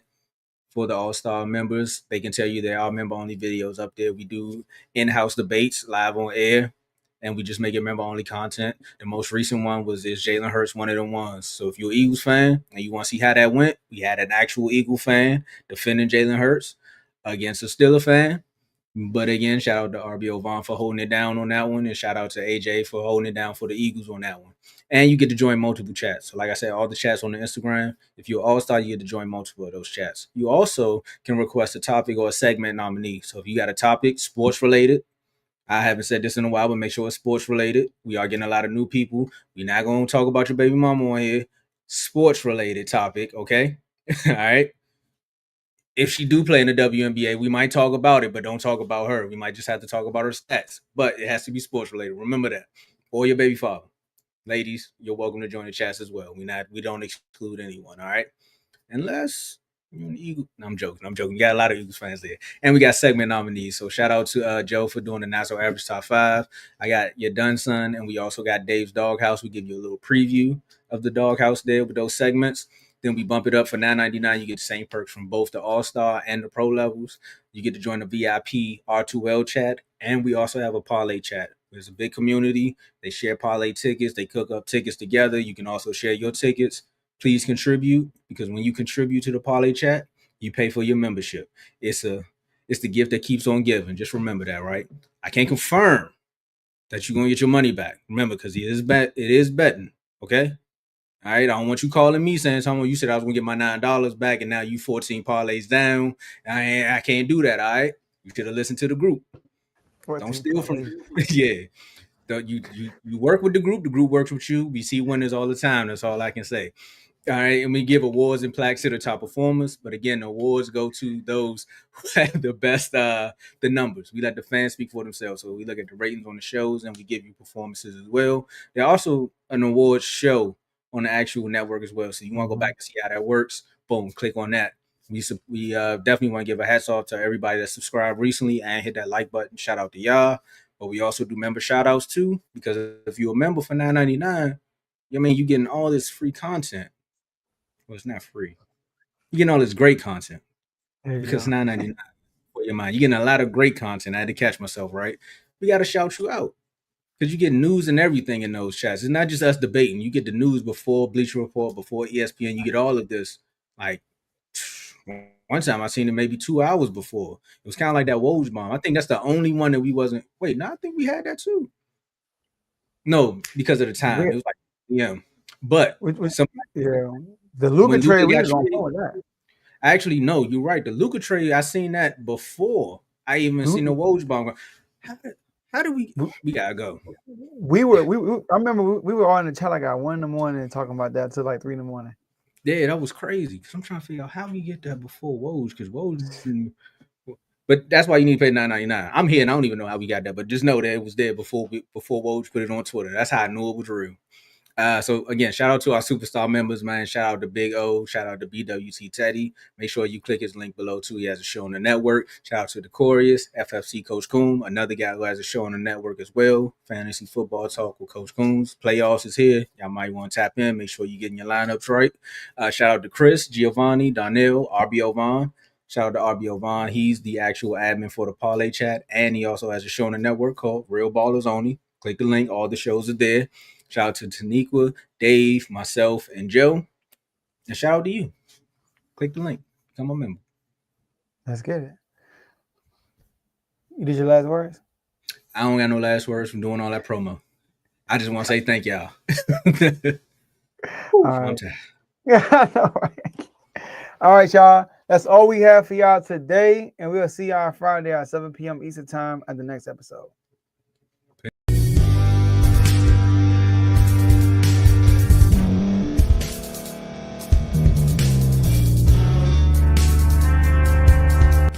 for the All-Star members. They can tell you there are member-only videos up there. We do in-house debates live on air, and we just make it member-only content. The most recent one was Is Jalen Hurts one of them ones? So if you're an Eagles fan and you want to see how that went, we had an actual Eagle fan defending Jalen Hurts against a Steeler fan. But again, shout out to RBO Vaughn for holding it down on that one, and shout out to AJ for holding it down for the Eagles on that one. And you get to join multiple chats. So like I said, all the chats on the Instagram, if you're all-star, you get to join multiple of those chats. You also can request a topic or a segment nominee. So if you got a topic, sports related, I haven't said this in a while, but make sure it's sports related. We are getting a lot of new people. We're not going to talk about your baby mama on here. Sports related topic, okay? All right. If she do play in the WNBA, we might talk about it, but don't talk about her. We might just have to talk about her stats. But it has to be sports related. Remember that. Or your baby father. Ladies, you're welcome to join the chats as well. We don't exclude anyone, all right? Unless you're an Eagle. No, I'm joking. We got a lot of Eagles fans there. And we got segment nominees. So shout out to Joe for doing the National Average Top 5. I got your Done Son, and we also got Dave's Doghouse. We give you a little preview of the Doghouse there with those segments. Then we bump it up for $9.99. You get the same perks from both the All-Star and the Pro levels. You get to join the VIP R2L chat. And we also have a parlay chat. There's a big community. They share parlay tickets. They cook up tickets together. You can also share your tickets. Please contribute, because when you contribute to the parlay chat, you pay for your membership. It's the gift that keeps on giving. Just remember that, right? I can't confirm that you're gonna get your money back. Remember, because it is betting. Okay. All right. I don't want you calling me saying something. You said I was gonna get my $9 back, and now you 14 parlays down. I can't do that. All right. You should have listened to the group. Don't steal from them. Yeah. You work with the group works with you. We see winners all the time. That's all I can say. All right, and we give awards and plaques to the top performers. But again, the awards go to those who have the best, the numbers. We let the fans speak for themselves. So we look at the ratings on the shows, and we give you performances as well. There's also an awards show on the actual network as well. So you want to go back and see how that works? Boom, click on that. We definitely want to give a hats off to everybody that subscribed recently and hit that like button. Shout out to y'all. But we also do member shout outs too, because if you're a member for $9.99, I mean, you're getting all this free content. Well, it's not free. You're getting all this great content because it's $9.99 for your mind. You're getting a lot of great content. I had to catch myself, right? We got to shout you out because you get news and everything in those chats. It's not just us debating. You get the news before Bleacher Report, before ESPN. You get all of this. Like one time I seen it maybe 2 hours before. It was kind of like that Woj bomb. I think that's the only one that we wasn't. Wait, no, I think we had that too. No, because of the time. It was like, yeah. But the Luka trade, we was on with that. Actually, no, you're right. The Luka trade, I seen that before I even seen the Woj bomb. How do we gotta go? I remember we were all in the chat like at 1 a.m. talking about that till like 3 a.m. Yeah, that was crazy. Cause I'm trying to figure out how we get that before Woj, because Woj. But that's why you need to pay $9.99. I'm here and I don't even know how we got that, but just know that it was there before Woj put it on Twitter. That's how I knew it was real. So again, shout out to our superstar members, man. Shout out to Big O. Shout out to BWT Teddy. Make sure you click his link below too. He has a show on the network. Shout out to the Corius, FFC Coach Coombs, another guy who has a show on the network as well. Fantasy Football Talk with Coach Coombs. Playoffs is here. Y'all might want to tap in. Make sure you're getting your lineups right. Shout out to Chris, Giovanni, Donnell, RBO Vaughn. Shout out to RBO Vaughn. He's the actual admin for the Parlay Chat, and he also has a show on the network called Real Ballers Only. Click the link. All the shows are there. Shout out to Taniqua, Dave, myself, and Joe. And shout out to you. Click the link. Become a member. Let's get it. You did your last words? I don't got no last words from doing all that promo. I just want to say thank y'all. All right. All right, y'all. That's all we have for y'all today. And we'll see y'all Friday at 7 p.m. Eastern Time at the next episode.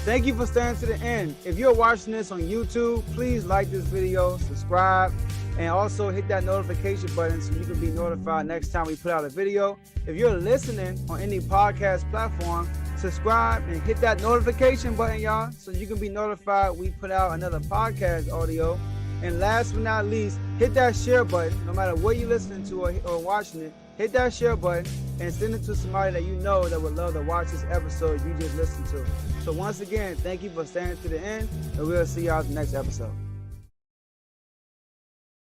Thank you for staying to the end. If you're watching this on YouTube, please like this video, subscribe, and also hit that notification button so you can be notified next time we put out a video. If you're listening on any podcast platform, subscribe and hit that notification button, y'all, so you can be notified we put out another podcast audio. And last but not least, hit that share button. No matter what you're listening to or watching it, hit that share button and send it to somebody that you know that would love to watch this episode you just listened to. So once again, thank you for staying to the end, and we'll see y'all in the next episode.